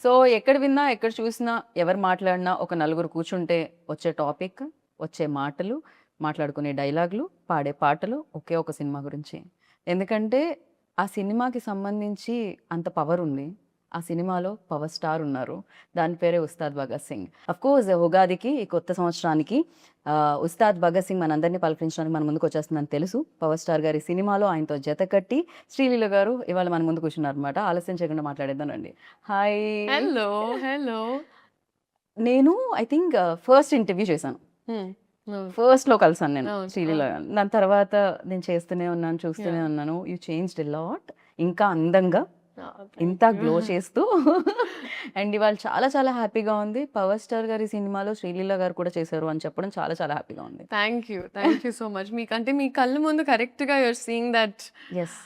So ఎక్కడ విన్నా, ఎక్కడ చూసినా, ఎవరు మాట్లాడినా ఒక నలుగురు కూర్చుంటే వచ్చే టాపిక్, వచ్చే మాటలు, మాట్లాడుకునే డైలాగులు, పాడే పాటలు ఒకే ఒక సినిమా గురించి. ఎందుకంటే ఆ సినిమాకి సంబంధించి అంత పవర్ ఉంది. ఆ సినిమాలో పవర్ స్టార్ ఉన్నారు. దాని పేరే 'ఉస్తాద్ భగత్ సింగ్.' అఫ్‌కోర్స్ ఉగాదికి ఈ కొత్త సంవత్సరానికి 'ఉస్తాద్ భగత్ సింగ్' మనందరిని పలకరించడానికి మన ముందుకొచ్చేస్తుందని తెలుసు. పవర్ స్టార్ గారి సినిమాలో ఆయనతో జతకట్టి శ్రీలీల గారు ఇవాళ మన ముందు కూర్చున్నారనమాట. ఆలస్యం చేయకుండా మాట్లాడేద్దాం రండి. హాయ్! హలో. హలో. నేను ఐ థింక్ ఫస్ట్ ఇంటర్వ్యూ చేశాను. హ్మ్. అవును. ఫస్ట్‌లో కలిసాను నేను అవును. శ్రీలీల అవును. గారిని. దాని తర్వాత నేను చేస్తూనే ఉన్నాను, చూస్తూనే యాహ్! ఉన్నాను. You changed a lot. ఇంకా అందంగా, థాంక్ ఇంత యూ. గ్లో చేస్తూ అండ్ ఇవాళ చాలా చాలా హ్యాపీగా ఉంది. పవర్ స్టార్ గారి సినిమాలో శ్రీలీల గారు కూడా చేశారు అని చెప్పడం చాలా చాలా హ్యాపీగా ఉంది. Thank you so much. మీకంటే మీ కళ్ళ ముందు కరెక్ట్‌గా you are seeing that yes.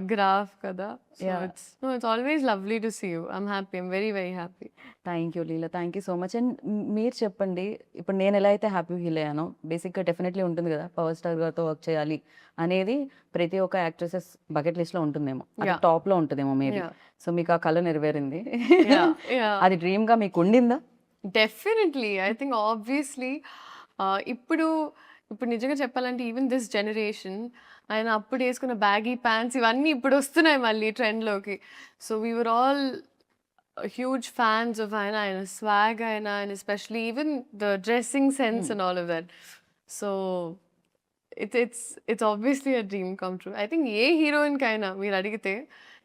Graph కదా! So yeah! It's always lovely to see you. I am very very happy. Thank you Leela. Thank you so much. And మీరు చెప్పండి, ఇప్పుడు నేను ఎలా అయితే హ్యాపీ ఫీల్ అయ్యానో, బేసిక్‌గా డెఫినెట్‌లీ ఉంటుంది కదా! పవర్ స్టార్ గారితో వర్క్ చేయాలి అనేది ప్రతి ఒక్క యాక్ట్రెసెస్ బకెట్ లిస్ట్‌లో ఉంటుందేమో. అది యాహ్! టాప్‌లో ఉంటదేమో మేబీ. యాహ్! సో మీకు ఆ కల నెరవేరింది. యాహ్! యాహ్! అది డ్రీమ్‌గా మీకు ఉండిందా? డెఫినెట్‌లీ. ఐ థింక్ ఆబ్వియస్‌లీ ఇప్పుడు ఇప్పుడు నిజంగా చెప్పాలంటే ఈవెన్ దిస్ జనరేషన్ ఆయన అప్పుడు యేసుకున్న బ్యాగీ ప్యాంట్స్ ఇవన్నీ ఇప్పుడొస్తున్నాయి మళ్ళీ ట్రెండ్‌లోకి. So we were all huge fans of ఆయన స్వాగ్ ఆయన especially even the dressing sense hmm. And all of that. So it's obviously a dream come true. I think ఏ హీరోయిన్‌కైనా మీరు అడిగితే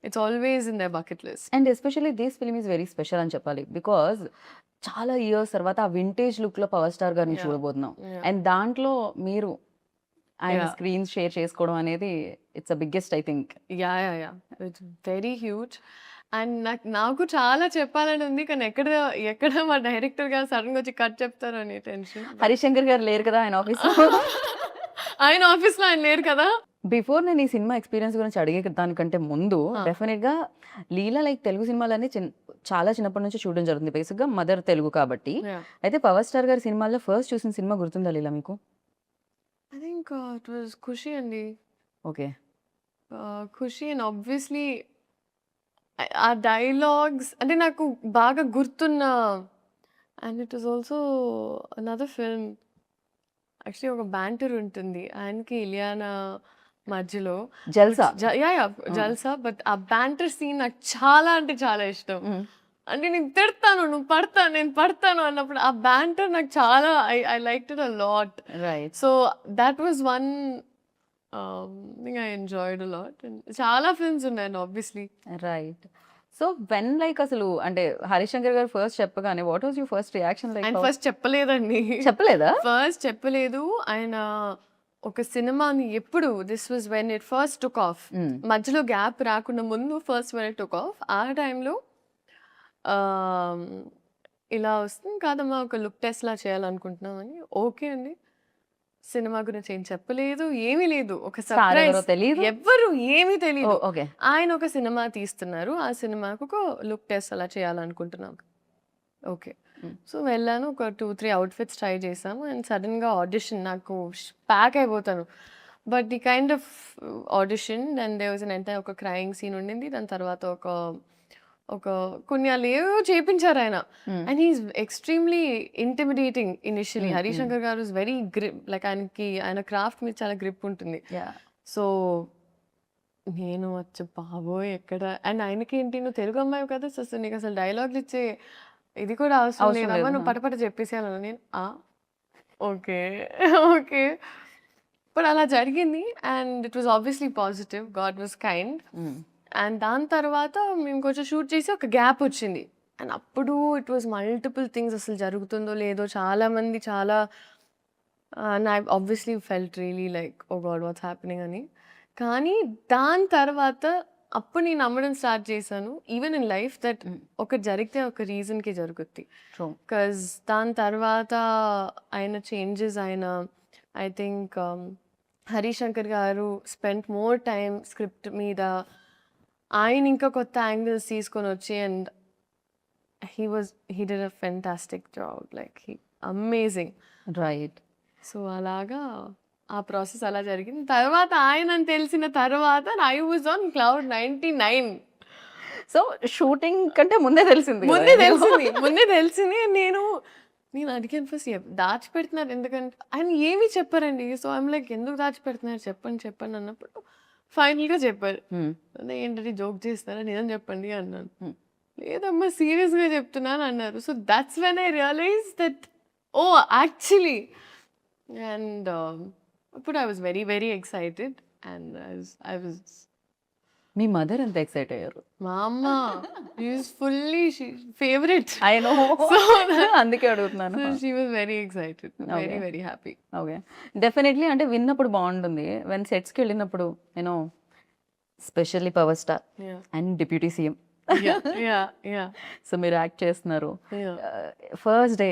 it's always in their bucket list. And especially this film is very special అని చెప్పాలి. Because చాలా years తర్వాత ఆ vintage లుక్‌లో పవర్ స్టార్ గారిని యాహ్! చూడబోతున్నాం. యాహ్! అండ్ దాంట్లో మీరు ఆయన యాహ్! స్క్రీన్ షేర్ చేసుకోవడం అనేది it's the biggest I think. Yeah! It's very huge. And నాకు చాలా చెప్పాలని ఉంది. కానీ ఎక్కడ ఎక్కడ మా డైరెక్టర్ గారు సడెన్‌గా వచ్చి కట్ చెప్తారో అని టెన్షన్. బట్ హరిశంకర్ గారు లేరు కదా ఆయన ఆఫీస్‌లో. ఆయన ఆఫీస్‌లో ఆయన లేరు కదా! బిఫోర్ నేను ఈ సినిమా ఎక్స్‌పీరియన్స్ గురించి అడిగే దానికంటే ముందు ఆ! డెఫినిట్‌గా లీలా లైక్ తెలుగు సినిమాలన్నీ చాలా చిన్నప్పటి నుంచి చూడడం జరుగుతుంది. బేసిక్‌గా మదర్ తెలుగు కాబట్టి. యాహ్! అయితే పవర్ స్టార్ గారి సినిమాల్లో ఫస్ట్ చూసిన సినిమా గుర్తుందా లీలా మీకు? ఐ థింక్ ఇట్ వాస్ 'ఖుషి' అండి. ఓకే. 'ఖుషి' అండ్ ఆబ్వియస్లీ ఆ డైలాగ్స్ అంటే నాకు బాగా గుర్తున్న and it was also another film. Actually ఒక బ్యాంటర్ ఉంటుంది. ఆయనకి, ఇలియానా మధ్యలో. జల్సా. యాహ్! ఆ! 'జల్సా' బట్ ఆ బ్యాంటర్ సీన్ నాకు చాలా అంటే చాలా ఇష్టం. హ్మ్. అంటే నేను తిడతాను, నువ్వు పడతాను, నేను పడతాను అన్నప్పుడు ఆ బ్యాంటర్ నాకు చాలా I liked it a lot. Right. So that was one thing I enjoyed a lot. And చాలా ఫిల్మ్స్ ఉన్నాయండి obviously. Right. So when like అసలు అంటే హరిశంకర్ గారు ఫస్ట్ చెప్పగానే what was your first reaction like ఆయన హౌ? ఫస్ట్ చెప్పలేదండి. చెప్పలేదా? First చెప్పలేదు. ఆయన ఒక సినిమాని ఎప్పుడు this was when it first took off. హ్మ్. మధ్యలో గ్యాప్ రాకుండా ముందు first when it took off. ఆ టైంలో ఆహ్, ఇలా వస్తుంది కాదమ్మా ఒక లుక్ టెస్ట్‌లా చేయాలనుకుంటున్నామని. ఓకే అండి. సినిమా గురించి ఏం చెప్పలేదు. ఏమీ లేదు. ఒక స్టార్ ఎవరో సర్ప్రైజ్. తెలీదు. ఎవ్వరు ఏమీ తెలీదు. ఓహ్! ఓకే. ఆయన ఒక సినిమా తీస్తున్నారు. ఆ సినిమాకు ఒక లుక్ టెస్ట్ అలా చేయాలనుకుంటున్నాం. ఓకే. హ్మ్. సో, వెళ్ళాను. ఒక 2, 3 అవుట్‌ఫిట్స్ ట్రై చేశాము. అండ్ సడెన్‌గా ఆడిషన్ నాకు ప్యాక్ అయిపోతాను. But the kind of audition and there was ఒక క్రైయింగ్ సీన్ ఉండింది. దాని తర్వాత ఒక ఒక కొన్ని ఆళ్ళేవో చేపించారాయన. Hmm. And he is extremely intimidating initially. Hmm. Hmm. Harish Shankar గారు ఈస్ వెరీ లైక్ ఆయన క్రాఫ్ట్ మీద చాలా గ్రిప్ ఉంటుంది. యాహ్! సో, నేను వచ్చి బాబోయ్! ఎక్కడ అండ్ ఆయనకేంటి నువ్వు తెలుగు అమ్మాయివి కదా! సో, నీకసలు డైలాగులు ఇచ్చే ఇది కూడా అవసరం అవసరం లేదమ్మా. లేదు. నువ్వు ఆ! పటపట చెప్పేసేయాలన్నా. నేను ఓకే. ఓకే. బట్ అలా జరిగింది. And it was obviously positive. God was kind. హ్మ్. అండ్ దాని తర్వాత మేము కొంచెం షూట్ చేసి ఒక గ్యాప్ వచ్చింది. అండ్ అప్పుడు ఇట్ వాస్ మల్టిపుల్ థింగ్స్ అసలు జరుగుతుందో లేదో చాలామంది చాలా I obviously felt really like oh God! What's happening అని. కానీ దాని తర్వాత అప్పుడు నేను నమ్మడం స్టార్ట్ చేశాను. ఈవెన్ ఇన్ లైఫ్ దట్ హ్మ్. ఒకటి జరిగితే ఒక రీజన్‌కి జరుగుద్ది. ట్రూ. దాని తర్వాత ఆయన చేంజెస్ ఐ థింక్ హరీశంకర్ గారు స్పెంట్ మోర్ టైమ్ స్క్రిప్ట్ మీద. ఆయన ఇంకా కొత్త యాంగిల్స్ తీసుకొనొచ్చి and he did a fantastic job. Like amazing. Right. So, అలాగా ఆ ప్రాసెస్ అలా జరిగింది. తర్వాత ఆయనని తెలిసిన తర్వాత I was on cloud 99. So shooting కంటే ముందే తెలిసింది కదా ముందే నీకు? తెలిసింది నేను అడిగాను ఫస్ట్ దాచిపెడుతున్నారు ఎందుకంటే ఆయన ఏమీ చెప్పారండి. సో ఐమ్ లైక్ ఎందుకు దాచిపెడుతున్నారు చెప్పండి అన్నప్పుడు ఫైనల్గా చెప్పారు. Hmm. అదే ఏంటంటే జోక్ చేస్తారా నిజం చెప్పండి అన్నాను. Hmm. లేదమ్మా సీరియస్గా చెప్తున్నాను అన్నారు. So that's when I realize that oh actually and అప్పుడు I was very very excited and I was మీ మదర్ ఎంత ఎక్సైట్ అయ్యారు? మా అమ్మ is fully favourite. I know. So అందుకే అడుగుతున్నాను. So she was very excited, very Okay. very happy. Okay, definitely అంటే విన్నప్పుడు బాగుంటుంది. వెన్ సెట్స్కి వెళ్ళినప్పుడు you know specially power star Yeah, and deputy CM. yeah. So మీరు యాక్ట్ చేస్తున్నారు. Yeah. First day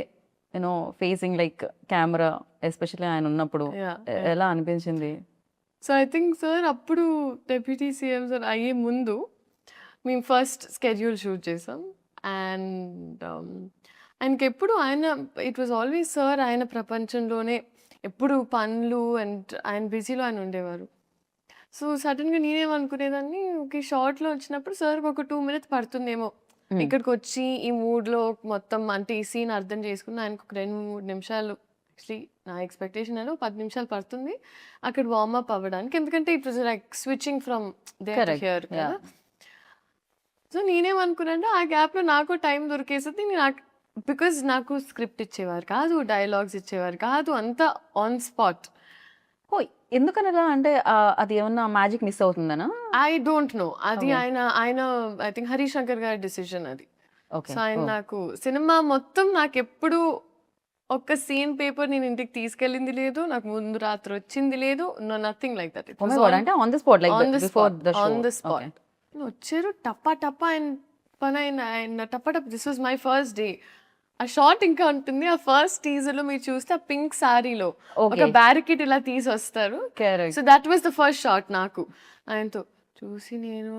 you know facing like camera especially ఆయన ఉన్నప్పుడు Yeah, ఎలా అనిపించింది? సో ఐ థింక్ సార్ అప్పుడు డెప్యూటీ సీఎం సార్ అయ్యే ముందు మేము ఫస్ట్ స్కెడ్యూల్ షూట్ చేసాం అండ్ ఆయనకి ఎప్పుడు ఇట్ వాజ్ ఆల్వేస్ సార్ ఆయన ప్రపంచంలోనే ఎప్పుడు పనులు అండ్ ఆయన బిజీలో ఆయన ఉండేవారు. సో సడన్గా నేనేమనుకునేదాన్ని ఒక షార్ట్లో వచ్చినప్పుడు సార్కి ఒక 2 minutes పడుతుందేమో ఇక్కడికి వచ్చి ఈ మూడ్లో మొత్తం అంటే ఈ సీన్ అర్థం చేసుకుని ఆయనకు ఒక 2-3 నిమిషాలు యాక్చువల్లీ నా ఎక్స్పెక్టేషన్ అని 10 నిమిషాలు పడుతుంది అక్కడ వార్మప్ అవ్వడానికి. ఎందుకంటే it was like switching from there to Correct. Here కదా. Yeah. సో నేనేమనుకున్నానంటే ఆ గ్యాప్లో నాకు టైం దొరికేసింది. బికాజ్ నాకు స్క్రిప్ట్ ఇచ్చేవారు కాదు, డైలాగ్స్ ఇచ్చేవారు కాదు, అంతా ఆన్ స్పాట్. ఓ, ఎందుకనలా అంటే అది ఏమన్నా మ్యాజిక్ మిస్ అవుతుందనా? ఐ డోంట్ నో అది Okay. ఆయన ఐ థింక్ హరీష్ శంకర్ గారి డిసిజన్ అది. ఓకే. సో ఆయన నాకు సినిమా మొత్తం నాకు ఎప్పుడు ఒక్క సీన్ పేపర్ నేను ఇంటికి తీసుకెళ్ళింది లేదు, నాకు ముందు రాత్రి వచ్చింది లేదు, నథింగ్ లైక్ దట్. అంటే on the spot like on the before the show. On the spot వచ్చారు టప్పా టప్పా ఆయన టప్పా టప్ప. This was my first day. ఆ షార్ట్ ఇంకా ఉంటుంది. ఆ ఫస్ట్ టీజర్ లో మీరు చూస్తే ఆ పింక్ సారీలో ఒక ఓకే, బ్యారికేడ్ ఇలా తీసి వస్తారు. Correct. So that was the first shot నాకు ఆయనతో చూసి నేను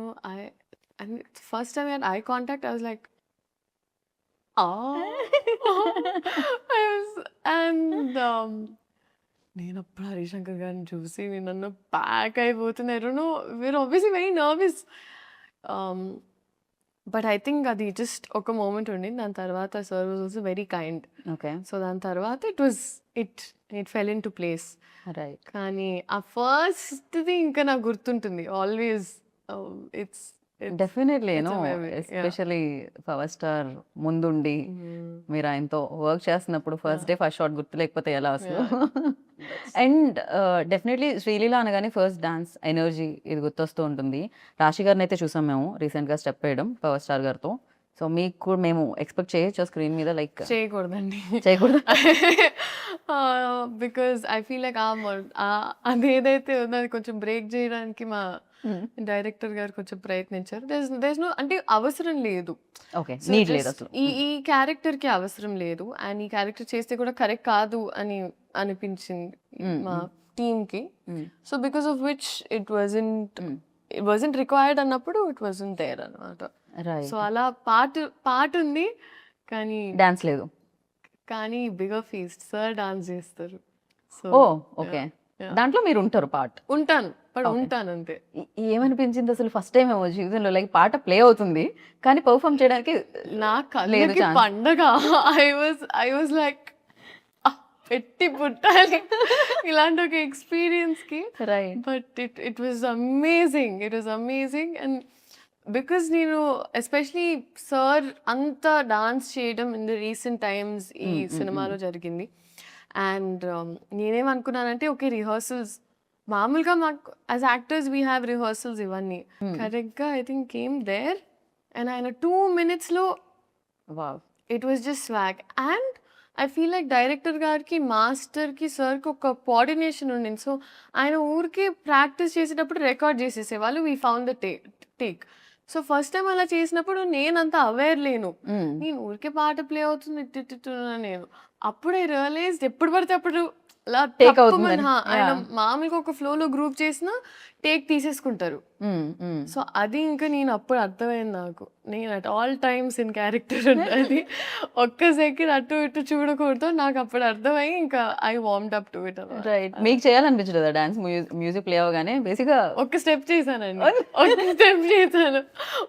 first time I contact I was like and నేను అప్పుడు హరిశంకర్ గారిని చూసి నేను ప్యాక్ అయిపోతున్నారు. We're obviously very nervous but I think అది జస్ట్ ఒక మూమెంట్ ఉండింది. దాని తర్వాత sir was also very kind. Okay, so దాని తర్వాత it fell into place. Right. కానీ ఆ ఫస్ట్ది ఇంకా నాకు గుర్తుంటుంది always. It's definitely It's a no, memory, yeah. Especially power star ముందుండి మీరు ఆయనతో వర్క్ చేస్తున్నప్పుడు ఫస్ట్ డే ఫస్ట్ షాట్ గుర్తు లేకపోతే ఎలా అసలు? అండ్ డెఫినెట్లీ శ్రీలీల అనగానే ఫస్ట్ డాన్స్ ఎనర్జీ ఇది గుర్తొస్తూ ఉంటుంది. రాశి గారిని అయితే చూసాం మేము రీసెంట్గా స్టెప్ వేయడం పవర్ స్టార్ గారితో. సో మీకు కూడా మేము ఎక్స్పెక్ట్ చేయొచ్చు స్క్రీన్ మీద లైక్ చేయకూడదండి. చేయకూడదు? బికాజ్ ఐ ఫీల్ లైక్ అదేదైతే ఉందో అది కొంచెం బ్రేక్ చేయడానికి మా డైరెక్టర్ గారు కొంచెం ప్రయత్నించారు. దేస్ నో అంటే అవసరం లేదు. ఓకే, So నీడ్ లేదు just అసలు. ఈ క్యారెక్టర్కి అవసరం లేదు అండ్ ఈ క్యారెక్టర్ చేస్తే కూడా కరెక్ట్ కాదు అని అనిపించింది మా టీమ్కి. So because of which it wasn't required అన్నప్పుడు ఇట్ వాజంట్ దేర్ అనమాట. రైట్. సో అలా పాట ఉంది డాన్స్ లేదు. కానీ బిగర్ ఫీస్ట్ సార్ డాన్స్ చేస్తారు. సో ఓ, ఓకే. దాంట్లో మీరు ఉంటారు పార్ట్. ఉంటాను Okay. ఉంటాను అంతే. ఏమనిపించింది అసలు ఫస్ట్ టైం ఏమో జీవితంలో లైక్ పాట ప్లే అవుతుంది కానీ పర్ఫామ్ చేయడానికి నా లేదు కళ్ళకి chance. పండగ. ఐ వాజ్ లైక్ పెట్టి పుట్టాలి ఇలాంటి ఒక ఎక్స్పీరియన్స్ కి. Right. But it was amazing and because నేను ఎస్పెషలీ సార్ అంత డాన్స్ చేయడం ఇన్ ద రీసెంట్ టైమ్స్ ఈ సినిమాలో జరిగింది. అండ్ నేనేమనుకున్నానంటే ఓకే రిహర్సల్స్ మామూలుగా మాకు as actors we have rehearsals ఇవన్నీ కరెక్ట్గా I think came there and ఆయన 2 minutesలో wow, it was just swag. And I feel like director గారికి మాస్టర్కి సార్కి ఒక కోఆర్డినేషన్ ఉండింది. సో ఆయన ఊరికి ప్రాక్టీస్ చేసేటప్పుడు రికార్డ్ చేసేసేవాళ్ళు. We found the take. So first time అలా చేసినప్పుడు నేనంత అవేర్ లేను. నేను ఊరికే పాట ప్లే అవుతుంది నేను అప్పుడే రియలైజ్ ఎప్పుడు పడితే అప్పుడు అలా టేక్ తప్పమని అవుతుందని. ఆయన యాహ్! మామూలుగా ఒక ఫ్లోలో గ్రూప్ చేసినా టేక్ తీసేసుకుంటారు. సో అది ఇంకా నేను అప్పుడు అర్థమైంది నాకు. నేను at all times in character ఉండాలి. ఒక్క సెకండ్ అటు ఇటు చూడకూడదు. నాకు అప్పుడు అర్థమయ్యి ఇంకా ఐ వార్మ్డ్ అప్ టు ఇట్ అన్నమాట. రైట్. మీకు చేయాలనిపించలేదా డాన్స్? మ్యూజిక్ ప్లే అవ్వగానే బేసిక్‌గా ఒక్క స్టెప్ చేశానండి. ఒక్క స్టెప్ చేశాను.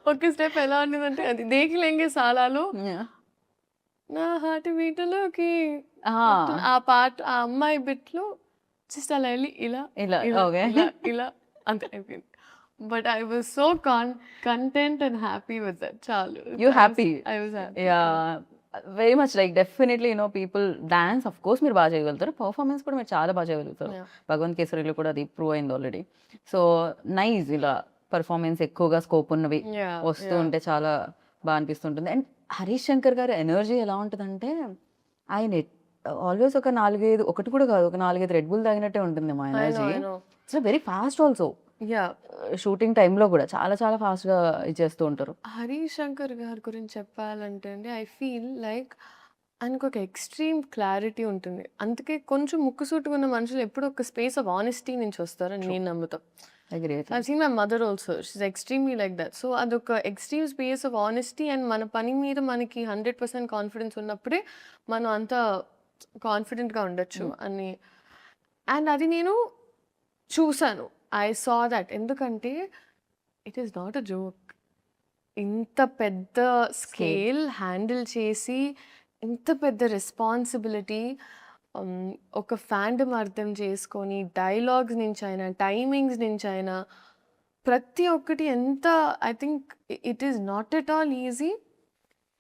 ఒక్క స్టెప్ ఎలా ఉండేదంటే అది 'దేఖ్ లెంగే సాలాలో' యాహ్! నా హార్ట్ బీట్‌లోకి ఆ! ఆ పాట ఆ అమ్మాయి బిట్‌లో జస్ట్ అలా ఎళ్లి ఇలా, ఇలా ఇలా, ఓకే. ఇలా, ఇలా అంతే అయిపోయింది. But I was so content and happy with that చాలు. You happy. I was happy. Yeah! Very much like definitely people dance of course మీరు బాగా చేయగలుగుతారు. పెర్ఫార్మన్స్ కూడా మీరు చాలా బాగా చేయగలుగుతారు. యాహ్! భగవంత్ కేసరిలో కూడా అది ప్రూవ్ అయింది ఆల్రెడీ. సో, నైస్ ఇలా పెర్ఫార్మన్స్ ఎక్కువగా స్కోప్ ఉన్నవి యాహ్! వస్తూ యాహ్! ఉంటే చాలా బా అనిపిస్తుంటుంది. అండ్ హరీష్ శంకర్ గారి ఎనర్జీ ఎలా ఉంటదంటే, ఆయన ఆల్‌వేస్ ఒక 4, 5 ఒకటి కూడా కాదు. ఒక 4, 5 రెడ్ బుల్ తాగినట్టే ఉంటుందేమో I know. Energy. I know. It's very fast also. Yeah! Shooting టైమ్‌లో కూడా చాలా చాలా ఫాస్ట్‌గా ఇచ్చేస్తూ ఉంటారు. హరీష్ శంకర్ గారి గురించి చెప్పాలంటే అండి, ఐ ఫీల్ లైక్ ఆయనకొక ఎక్స్‌ట్రీమ్ క్లారిటీ ఉంటుంది. అందుకే కొంచెం ముక్కుసూటిగా ఉన్న మనుషులు ఎప్పుడో ఒక స్పేస్ ఆఫ్ ఆనెస్టీ నుంచి వస్తారని నేను నమ్ముతా. Agree. I've seen my mother also. She is extremely like that. So, అదొక extreme space of honesty and మన పని మీద మనకి 100% కాన్ఫిడెన్స్ ఉన్నప్పుడే మనం అంత కాన్ఫిడెంట్‌గా ఉండొచ్చు అని. అండ్ అది నేను చూసాను. I saw that. ఎందుకంటే it is not a joke. ఇంత పెద్ద స్కేల్ హ్యాండిల్ చేసి, ఇంత పెద్ద రెస్పాన్సిబిలిటీ ఒక ఫాండమ్ అర్థం చేసుకొని, డైలాగ్స్ నుంచైనా, టైమింగ్స్ నుంచైనా ప్రతి ఒక్కటి ఎంత I think it is not at all easy.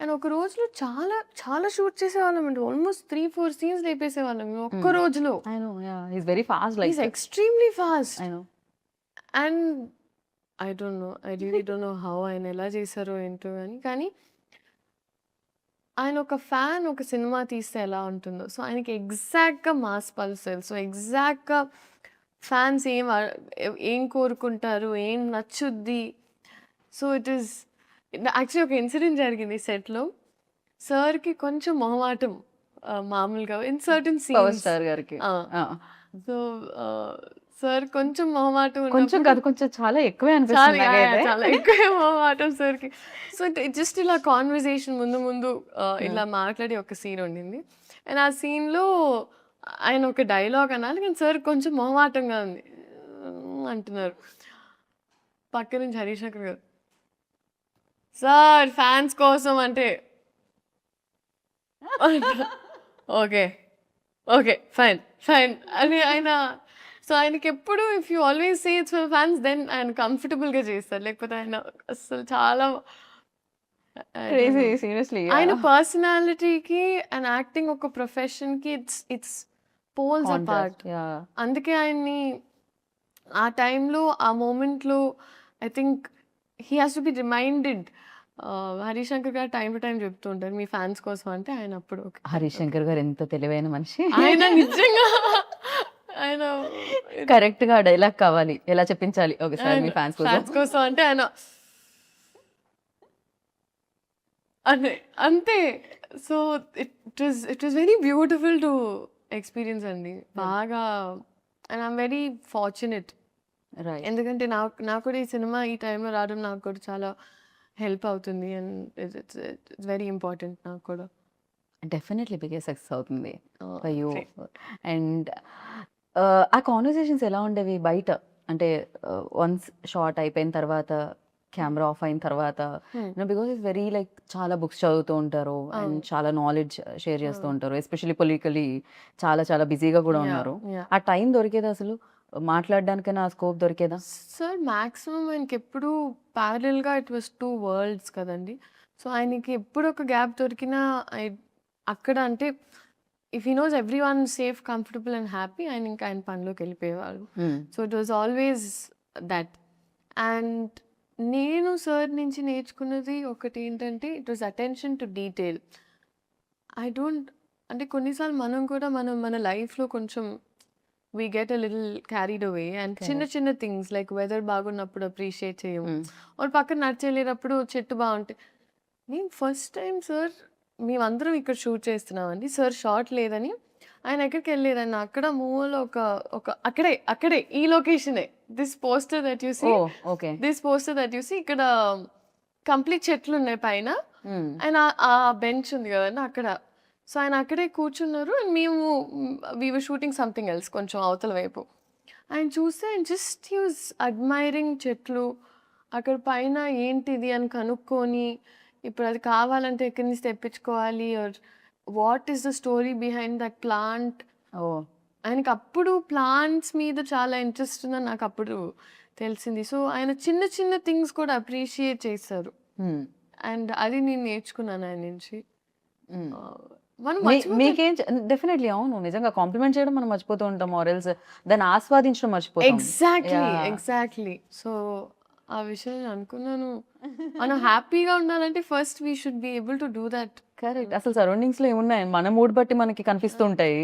And ఒక రోజులో చాలా, చాలా షూట్ చేసేవాళ్ళమండి. ఆల్మోస్ట్ 3, 4 సీన్స్ లేపేసేవాళ్ళం మేము ఒక్క రోజులో. I know. Yeah! He is very fast he like is extremely fast. I know. And I don't no. I really don't know how ఆయన ఎలా చేశారో ఏంటో గాని. కానీ ఆయన ఒక ఫ్యాన్ ఒక సినిమా తీస్తే ఎలా ఉంటుందో, సో ఆయనకి ఎగ్జాక్ట్‌గా మాస్ పల్స్ తెలుసు. ఎగ్జాక్ట్‌గా ఫ్యాన్స్ ఏం కోరుకుంటారు, ఏం నచ్చుద్ది. సో ఇట్ ఈస్ యాక్చువల్లీ ఒక ఇన్సిడెంట్ జరిగింది సెట్‌లో. సార్‌కి కొంచెం మొహమాటం మామూలుగా in certain power scenes. Star గారికి. ఆ! ఆ! సో, సార్ కొంచెం మొహమాటం కొంచెం ఉన్నప్పుడు కాదు, కొంచెం చాలా ఎక్కువే చాలా అనిపిస్తుంది యాహ్! యాహ్! నాకైతే. చాలా ఎక్కువే మొహమాటం సార్‌కి. సో, జస్ట్ ఇలా కాన్వర్సేషన్ ముందు ఇలా మాట్లాడి ఒక సీన్ ఉండింది. అండ్ ఆ సీన్‌లో ఆయన ఒక డైలాగ్ అనాలి. కానీ సార్ కొంచెం మొహమాటంగా ఉంది. అంటున్నారు. పక్క నుంచి హరీష్ శంకర్ గారు, "సార్ ఫ్యాన్స్ కోసం" అంటే ఓకే. ఓకే. ఫైన్. ఫైన్. అని ఆయన సో, ఆయనకెప్పుడు if you always say it's for fans then ఆయన కంఫర్టబుల్‌గా చేస్తారు. లేకపోతే ఆయన అస్సలు చాలా I don't crazy no. Seriously. ఆయన యాహ్! పర్సనాలిటీకి అండ్ యాక్టింగ్ ఒక ప్రొఫెషన్‌కి it's poles apart. Contrast. Yeah! అందుకే ఆయన్ని ఆ టైంలో, ఆ మొమెంట్‌లో I think he has to be reminded. Harish Shankar గారు టైమ్ టు టైమ్ చెప్తూ ఉంటారు. మీ ఫ్యాన్స్ కోసం అంటే ఆయన అప్పుడు ఓకే. హరీష్ శంకర్ గారు ఎంత తెలివైన మనిషి. ఆయన నిజంగా ఆయన కరెక్ట్‌గా డైలాగ్ కావాలి. ఎలా చెప్పించాలి ఒకసారి మీ ఫ్యాన్స్ కోసం. ఫ్యాన్స్ కోసం అంటే ఆయన అదే అంతే. So it was very beautiful to experience అండి. బాగా and I'm very fortunate. Right. ఎందుకంటే నాకు కూడా ఈ సినిమా ఈ టైంలో రావడం నాకు కూడా చాలా హెల్ప్ అవుతుంది. అండ్ ఇట్స్ వెరీ ఇంపార్టెంట్ నాకు కూడా. డెఫినెట్‌లీ బిగ్గెస్ట్ సక్సెస్ అవుతుంది ఫర్ యూ. Great. అండ్ ఆ కాన్వర్సేషన్స్ ఎలా ఉండేవి బయట? అంటే వన్స్ షాట్ అయిపోయిన తర్వాత, కెమెరా ఆఫ్ అయిన తర్వాత, బికాజ్ ఇట్స్ వెరీ లైక్ చాలా బుక్స్ చదువుతూ ఉంటారు అండ్ చాలా నాలెడ్జ్ షేర్ చేస్తూ ఉంటారు. ఎస్పెషల్లీ పొలిటికల్లీ చాలా చాలా బిజీగా కూడా ఉన్నారు. Yeah. ఆ టైం దొరికేదా అసలు? మాట్లాడడానికైనా ఆ స్కోప్ దొరికేదా? సార్ మాక్సిమం ఆయనకెప్పుడు ప్యారలల్‌గా ఇట్ వాస్ 2 వరల్డ్స్ కదండీ. సో, ఆయనకి ఎప్పుడు ఒక గ్యాప్ దొరికినా అక్కడ అంటే if he knows everyone safe, comfortable and happy ఆయన ఇంకా ఆయన పనిలోకి వెళ్ళిపోయేవాళ్ళు. So, it was always that. And నేను సార్ నుంచి నేర్చుకున్నది ఒకటేంటంటే it was attention to detail. I don't అంటే కొన్నిసార్లు మనం కూడా మన లైఫ్‌లో కొంచెం we get a little carried away and చిన్న Correct. చిన్న థింగ్స్ లైక్ వెదర్ బాగున్నప్పుడు అప్రిషియేట్ చేయము. Mm. ఆర్ పక్కన నడిచెళ్ళేటప్పుడు చెట్టు బాగుంటే నేను ఫస్ట్ టైం సార్ మేమందరం ఇక్కడ షూట్ చేస్తున్నామండి. సార్ షాట్ లేదని ఆయన ఎక్కడికి వెళ్ళారన్న అక్కడ మూవీలో ఒక ఒక అక్కడే ఈ లొకేషనే this poster that you see oh okay this poster that you see ఇక్కడ కంప్లీట్ చెట్లు ఉన్నాయి పైన ఆయన ఆ బెంచ్ ఉంది కదండి అక్కడ. సో ఆయన అక్కడే కూర్చున్నారు అండ్ మేము we were shooting something else కొంచెం అవతల వైపు. ఆయన చూస్తే ఆయన జస్ట్ యూస్ అడ్మైరింగ్ చెట్లు అక్కడ పైన ఏంటిది అని కనుక్కొని ఇప్పుడు అది కావాలంటే ఎక్కడి నుంచి తెప్పించుకోవాలి or what is the story behind that plant. Oh ఆయనకి అప్పుడు ప్లాంట్స్ మీద చాలా ఇంట్రెస్ట్ ఉందని నాకు అప్పుడు తెలిసింది. సో ఆయన చిన్న చిన్న థింగ్స్ కూడా అప్రిషియేట్ చేశారు అండ్ అది నేను నేర్చుకున్నాను ఆయన నుంచి. మనం మీకేం డెఫినెట్లీ అవును నిజంగా కాంప్లిమెంట్ చేయడం మనం మర్చిపోతూ ఉంటాం ఆర్ఎల్స్ దాన్ని ఆస్వాదించడం మర్చిపోతాం. ఎగ్జాక్ట్లీ. సో ఆ విషయం నేను అనుకున్నాను మనం హ్యాపీగా ఉండాలంటే first we should be able to do that. Correct. అసలు సరౌండింగ్స్ లో ఏమున్నాయి మన మూడ్ బట్టి మనకి కనిపిస్తుంటాయి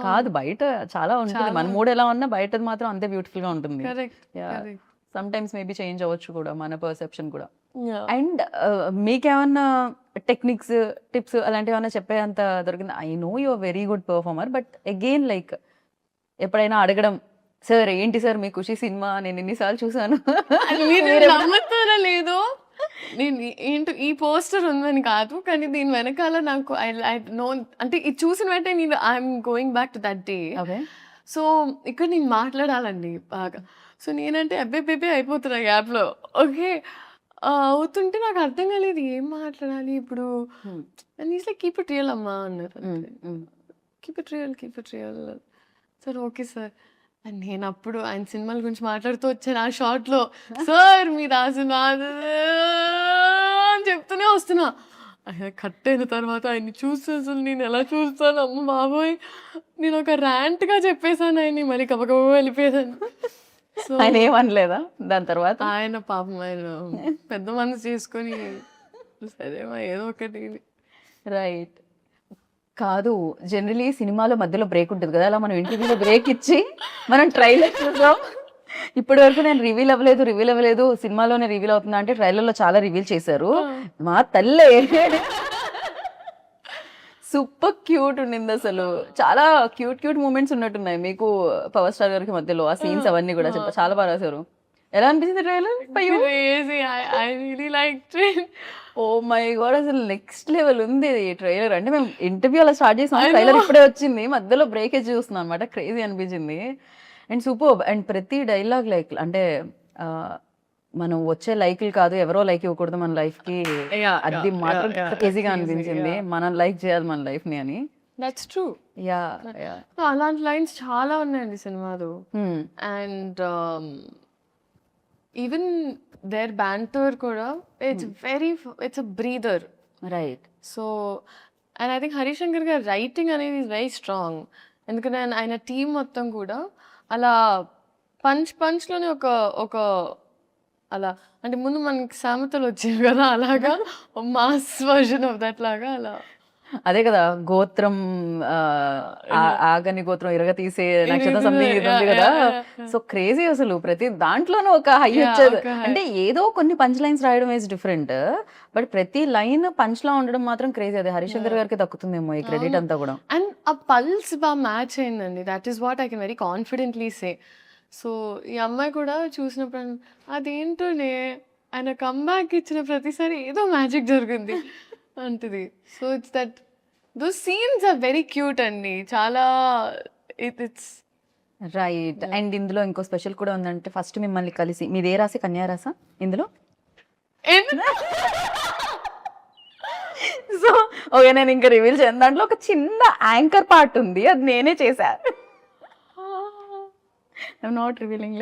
కాదు బయట చాలా ఉంటుంది మన మూడ్ ఎలా ఉన్నా బయటది మాత్రం అంతే బ్యూటిఫుల్ గా ఉంటుంది. Correct. Some times maybe change అవ్వచ్చు కూడా మన పర్సెప్షన్ కూడా. అండ్ మీకేమన్నా టెక్నిక్స్ టిప్స్ అలాంటివి ఏమన్నా చెప్పేంత దొరికింది? I know you are very good performer but again like ఎప్పుడైనా అడగడం సార్ ఏంటి సార్ మీ ఖుషి సినిమా నేను ఎన్నిసార్లు చూసాను నమ్ముతారా లేదో నేను ఏంటో ఈ పోస్టర్ ఉందని కాదు కానీ దీని వెనకాల నాకు ఐ నో అంటే ఇది చూసిన వెంటనే నేను I'm going back to that day. So ఇక్కడ నేను మాట్లాడాలండి బాగా. సో నేనంటే అబ్బే అయిపోతున్నా గ్యాప్లో. ఓకే అవుతుంటే నాకు అర్థం కాలేదు ఏం మాట్లాడాలి ఇప్పుడు. And is like keep it real అమ్మా అన్నారు. Keep it real sir okay sir. And నేను అప్పుడు ఆయన సినిమాల గురించి మాట్లాడుతూ వచ్చాను ఆ షార్ట్లో. సార్ మీరు ఆ సినిమా అని చెప్తూనే వస్తున్నా. ఆయన కట్ అయిన తర్వాత ఆయన్ని చూస్తే అసలు నేను ఎలా చూస్తాను అమ్మ బాబోయ్ నేను ఒక ర్యాంట్గా చెప్పేశాను ఆయన్ని మరి కబకబ వెళ్ళిపోయాను. సో ఆయన ఏమనలేదా దాని తర్వాత? ఆయన పాపం ఆయన పెద్ద మనసు చేసుకొని సరేమా ఏదో ఒకటి. రైట్. కాదు జనరలీ సినిమాలో మధ్యలో బ్రేక్ ఉంటుంది కదా అలా మనం ఇంటర్వ్యూలో బ్రేక్ ఇచ్చి మనం ట్రైలర్ చూద్దాం. ఇప్పటి వరకు నేను రివీల్ అవ్వలేదు సినిమాలోనే రివీల్ అవుతుందా అంటే ట్రైలర్లో చాలా రివీల్ చేశారు. మా తల్లే సూపర్ క్యూట్ ఉండింది అసలు. చాలా క్యూట్ మూమెంట్స్ ఉన్నట్టున్నాయి మీకు పవర్ స్టార్ గారికి మధ్యలో ఆ సీన్స్ అవన్నీ కూడా చాలా బాగా రాశారు. ఎలా అనిపించింది ట్రైలర్? ఓ మై గాడ్ అసలు నెక్స్ట్ లెవెల్ ఉంది ట్రైలర్. అంటే మేము ఇంటర్వ్యూ అలా స్టార్ట్ చేసాం ట్రైలర్ ఇప్పుడే వచ్చింది మధ్యలో బ్రేక్ చూస్తున్నాం అనమాట. క్రేజీ అనిపించింది అండ్ సూపర్. అండ్ ప్రతి డైలాగ్ లైక్ అంటే మనం వచ్చే లైక్లు కాదు ఎవరో లైక్ ఇవ్వకూడదు మన లైఫ్ కి అది మాత్రం క్రేజీగా అనిపించింది. మనం లైక్ చేయాలి మన లైఫ్ ని అని. That's true. అలాంటి లైన్స్ చాలా ఉన్నాయండి సినిమాలో. అండ్ ఈవెన్ దేర్ బ్యాంటర్ కూడా it's a breather. Right. So and I think Harishankar గారి రైటింగ్ అనేది ఈజ్ వెరీ స్ట్రాంగ్. ఎందుకంటే ఆయన టీం మొత్తం కూడా అలా పంచ్లోనే ఒక అలా అంటే ముందు మనకి సామెతలు వచ్చేవి కదా అలాగా మాస్ వర్జన్ ఆఫ్ దట్ లాగా అలా. అదే కదా గోత్రం ఆగని గోత్రం ఇరగ తీసే నక్షత్రం సంథింగ్ ఇది ఉంది కదా. సో క్రేజీ అసలు ప్రతి దాంట్లోనూ ఒక హై వచ్చేది. అంటే ఏదో కొన్ని పంచ్ లైన్స్ రాయడం ఈజ్ డిఫరెంట్ బట్ ప్రతి లైన్ పంచ్ లా ఉండడం మాత్రం క్రేజీ. అదే హరిశంకర్ గారికి దక్కుతుందేమో ఈ క్రెడిట్ అంతా కూడా. అండ్ ఆ పల్స్ బాగా మ్యాచ్ అయిందండి. That is what I can very confidently say. So ఈ అమ్మాయి కూడా చూసినప్పుడు అదేంటోనే ఆయన కమ్బ్యాక్ ఇచ్చిన ప్రతిసారి ఏదో మ్యాజిక్ జరిగింది అంటది. So it's that those scenes are very cute అండి చాలా. It's right. అండ్ ఇందులో ఇంకో స్పెషల్ కూడా ఉందంటే ఫస్ట్ మిమ్మల్ని కలిసి మీదే రాసి కన్యా రాసా ఇందులో? సో ఓకే నేను ఇంకా రివీల్ చేయను. దాంట్లో ఒక చిన్న యాంకర్ పార్ట్ ఉంది అది నేనే చేశా. ఐఎమ్ నాట్ రివీలింగ్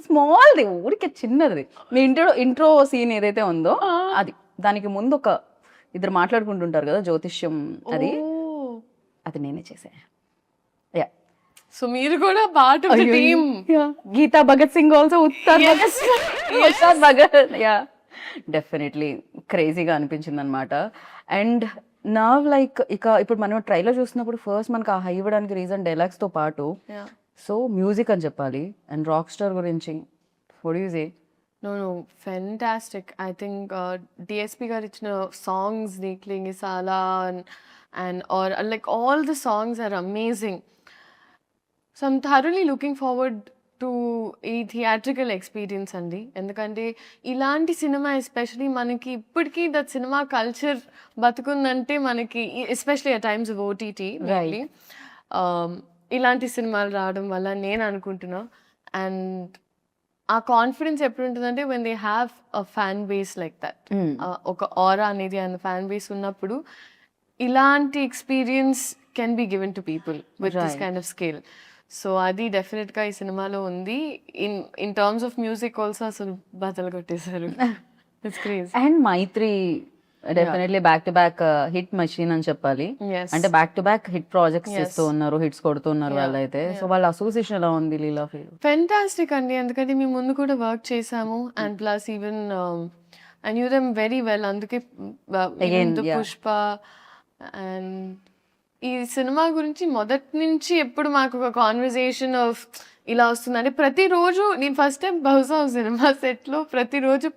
స్మాల్ది ఊరికే చిన్నది. మీ ఇంట్రో సీన్ ఏదైతే ఉందో అది దానికి ముందు ఒక ఇద్దరు మాట్లాడుకుంటుంటారు కదా జ్యోతిష్యం అది నేనే చేసా. సో మీరు కూడా part of the team. Geeta Bhagat Singh also Ustaad Bhagat. Definitely క్రేజీగా అనిపించింది అనమాట. అండ్ నా లైక్ ఇప్పుడు మనం ట్రైలర్ చూసినప్పుడు ఫస్ట్ మనకు ఆ హై ఇవ్వడానికి రీజన్ డైలాగ్స్ తో పాటు సో మ్యూజిక్ అని చెప్పాలి. అండ్ రాక్ స్టార్ గురించి what do you say? No, fantastic. I think DSP గారు ఇచ్చిన సాంగ్స్ ని క్లింగిసాలా and or like all the songs are amazing. So I'm thoroughly looking forward to ఈ theatrical experience అండి. ఎందుకంటే ఇలాంటి సినిమా ఎస్పెషలీ మనకి ఇప్పటికీ దట్ సినిమా కల్చర్ బతుకుందంటే మనకి especially at times of OTT rightly ఇలాంటి సినిమాలు రావడం వల్ల నేను అనుకుంటున్నా. అండ్ ఆ కాన్ఫిడెన్స్ ఎప్పుడు ఉంటుందంటే when they have a fan base like that, ఒక ఆరా అనేది అండ్ ఫ్యాన్ బేస్ ఉన్నప్పుడు ఇలాంటి experience can be given to people with this kind of scale. So అది డెఫినెట్గా ఈ సినిమాలో ఉంది. In terms of music also అసలు బతలు కొట్టేశారు. It's crazy. And Mythri definitely back to back hit machine అని చెప్పాలి. అంటే back to back hit projects చేస్తూ ఉన్నారు, హిట్స్ కొడుతున్నారు వాళ్ళైతే. సో వాళ్ళ అసోసియేషన్ ఎలా ఉంది లీలా ఫీల్? ఫెంటాస్టిక్ అండి. ఎందుకంటే మేము ముందు కూడా వర్క్ చేసాము and plus even I knew them very well. అందుకే పుష్ప అండ్ ఈ సినిమా గురించి మొదటి నుంచి ఎప్పుడు మాకు ఒక కాన్వర్జేషన్ ఆఫ్ ఇలా వస్తుందంటే ప్రతిరోజు నేను ఫస్ట్ టైం బహుశా సినిమా సెట్లో ప్రతిరోజు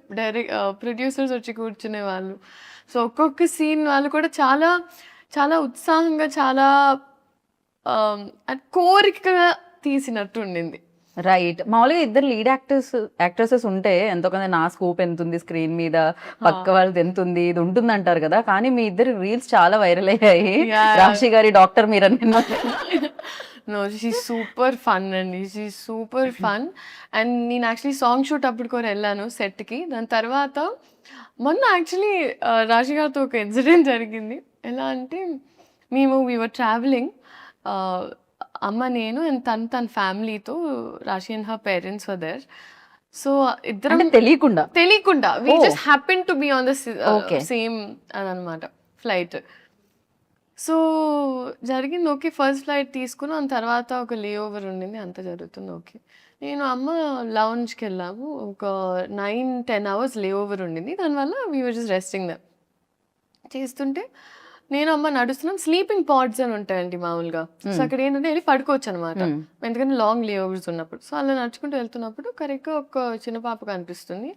ప్రొడ్యూసర్స్ వచ్చి కూర్చునే వాళ్ళు. సో ఒక్కొక్క సీన్ వాళ్ళు కూడా చాలా చాలా ఉత్సాహంగా చాలా కోరికగా తీసినట్టు ఉండింది. రైట్. మామూలుగా ఇద్దరు లీడ్ యాక్ట్రెసెస్ ఉంటే ఎంతో కొంత నా స్కోప్ ఎంత ఉంది స్క్రీన్ మీద, పక్క వాళ్ళది ఎంత ఉంది, ఇది ఉంటుంది అంటారు కదా. కానీ మీ ఇద్దరు రీల్స్ చాలా వైరల్ అయ్యాయి. రాశి గారి డాక్టర్ మీరని. నో, షీ సూపర్ ఫన్ అండి, షీ సూపర్ ఫన్. అండ్ నేను యాక్చువల్లీ సాంగ్ షూట్ అప్పుడు కూడా వెళ్ళాను సెట్కి. దాని తర్వాత మొన్న యాక్చువల్లీ రాశి గారితో ఒక ఇన్సిడెంట్ జరిగింది. ఎలా అంటే వీ వర్ ట్రావెలింగ్, అమ్మ నేను అండ్ తన ఫ్యామిలీతో, Rashi and her parents were there. So ఇద్దరం తెలియకుండా we just happen to be on the same అని అనమాట ఫ్లైట్. సో జరిగింది ఓకే, ఫస్ట్ ఫ్లైట్ తీసుకుని దాని తర్వాత ఒక లే ఓవర్ ఉండింది, అంత జరుగుతుంది ఓకే. నేను అమ్మ లౌంజ్కి వెళ్ళాము, ఒక 9-10 hours లే ఓవర్ ఉండింది. దానివల్ల we were just resting there చేస్తుంటే నేను అమ్మ నడుస్తున్నాం. స్లీపింగ్ పాడ్స్ అని ఉంటాయండి మామూలుగా. సో అక్కడ ఏంటంటే వెళ్ళి పడుకోవచ్చు అనమాట, ఎందుకంటే లాంగ్ లే ఓవర్స్ ఉన్నప్పుడు. సో అలా నడుచుకుంటూ వెళ్తున్నప్పుడు కరెక్ట్గా ఒక చిన్న పాప కనిపిస్తుంది,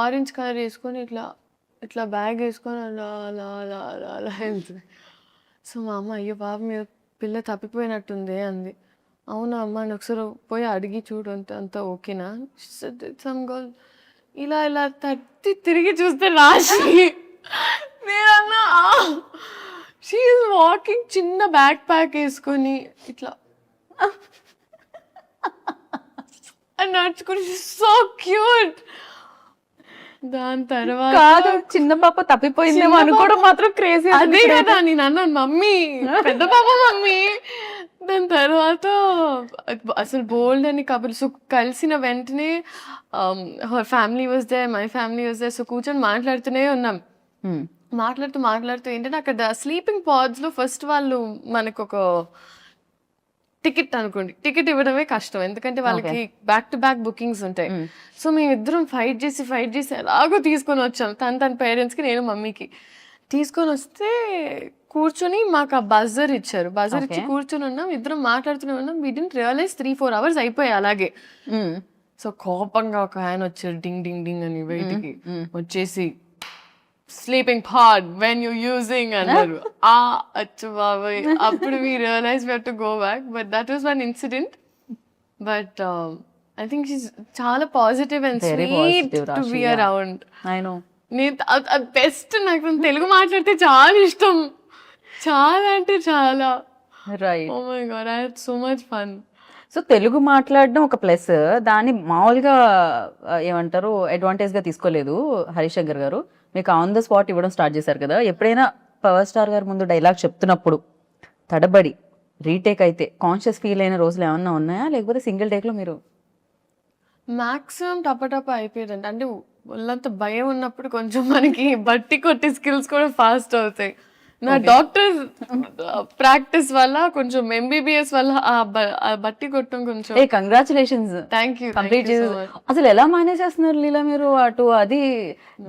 ఆరెంజ్ కలర్ వేసుకొని ఇట్లా బ్యాగ్ వేసుకొని అలా అలా అలా అలా అలా వెళ్తుంది. సో మా అమ్మ అయ్యో పాప మీద పిల్ల తప్పిపోయినట్టుంది అంది. అవునా అమ్మ అని ఒకసారి పోయి అడిగి చూడు అంత ఓకేనా. సమ్ గర్ల్ ఇలా ఇలా తట్టి తిరిగి చూస్తే రాశి. నేనన్నా షీ ఈజ్ వాకింగ్, చిన్న బ్యాక్ ప్యాక్ వేసుకొని ఇట్లా అని నడుచుకుని, సో క్యూట్. దాని తర్వాత చిన్న పాప తప్పిపోయిందేమో అనుకోవడం మాత్రం క్రేజీ. అదే కదా నేను అన్నాను, మమ్మీ పెద్ద పాప మమ్మీ. దాని తర్వాత అసలు బోల్డ్ అని కబుర్లు. సో కలిసిన వెంటనే her family was there, my family was there. So కూర్చొని మాట్లాడుతూనే ఉన్నాం. మాట్లాడుతూ ఏంటంటే అక్కడ స్లీపింగ్ పాడ్స్లో ఫస్ట్ వాళ్ళు మనకు ఒక టికెట్ అనుకోండి, టికెట్ ఇవ్వడమే కష్టం, ఎందుకంటే వాళ్ళకి బ్యాక్ టు బ్యాక్ బుకింగ్స్ ఉంటాయి. సో మేమిద్దరం ఫైట్ చేసి ఎలాగో తీసుకొని వచ్చాం. తన పేరెంట్స్కి, నేను మమ్మీకి తీసుకొని వస్తే కూర్చొని మాకు ఆ బజర్ ఇచ్చారు. బజర్ ఇచ్చి కూర్చొని ఉన్నాం, ఇద్దరం మాట్లాడుతూనే ఉన్నాం. వీ డిడ్ంట్ రియలైజ్ 3-4 hours అయిపోయాయి అలాగే. సో కోపంగా ఒక ఆయన వచ్చారు, డింగ్ డింగ్ డింగ్ అని బయటికి వచ్చేసి, sleeping pod when you using అన్నారు. అచ్చు బాబాయ్, అప్పుడు we realize we have to go back. But that was one incident. But I think she's చాలా positive and sweet to be around. నేను బెస్ట్, నాకు తెలుగు మాట్లాడితే చాలా ఇష్టం, చాలా అంటే చాలా. Right. Oh my god, I had so much fun. So Telugu మాట్లాడడం ఒక ప్లస్, దాన్ని మామూలుగా ఏమంటారు అడ్వాంటేజ్గా తీసుకోలేదు హరిశంకర్ గారు. మీకు ఆన్ ద స్పాట్ ఇవ్వడం స్టార్ట్ చేశారు కదా. ఎప్పుడైనా పవర్ స్టార్ గారు ముందు డైలాగ్ చెప్తున్నప్పుడు తడబడి రీటేక్ అయితే కాన్షియస్ ఫీల్ అయిన రోజులు ఏమన్నా ఉన్నాయా, లేకపోతే సింగిల్ టేక్లో మీరు? మ్యాక్సిమం టపటప అయిపోయేదండి. అంటే వాళ్ళంత భయం ఉన్నప్పుడు కొంచెం మనకి బట్టి కొట్టే స్కిల్స్ కూడా ఫాస్ట్ అవుతాయి. నా డాక్టర్ ప్రాక్టీస్ వల్ల కొంచెం MBBS వల్ల ఆ బట్టి కొట్టడం కొంచెం. కంగ్రాచులేషన్స్. Thank you. కంప్లీట్ అసలు ఎలా మేనేజ్ చేస్తున్నారు లీలా మీరు అటు? అది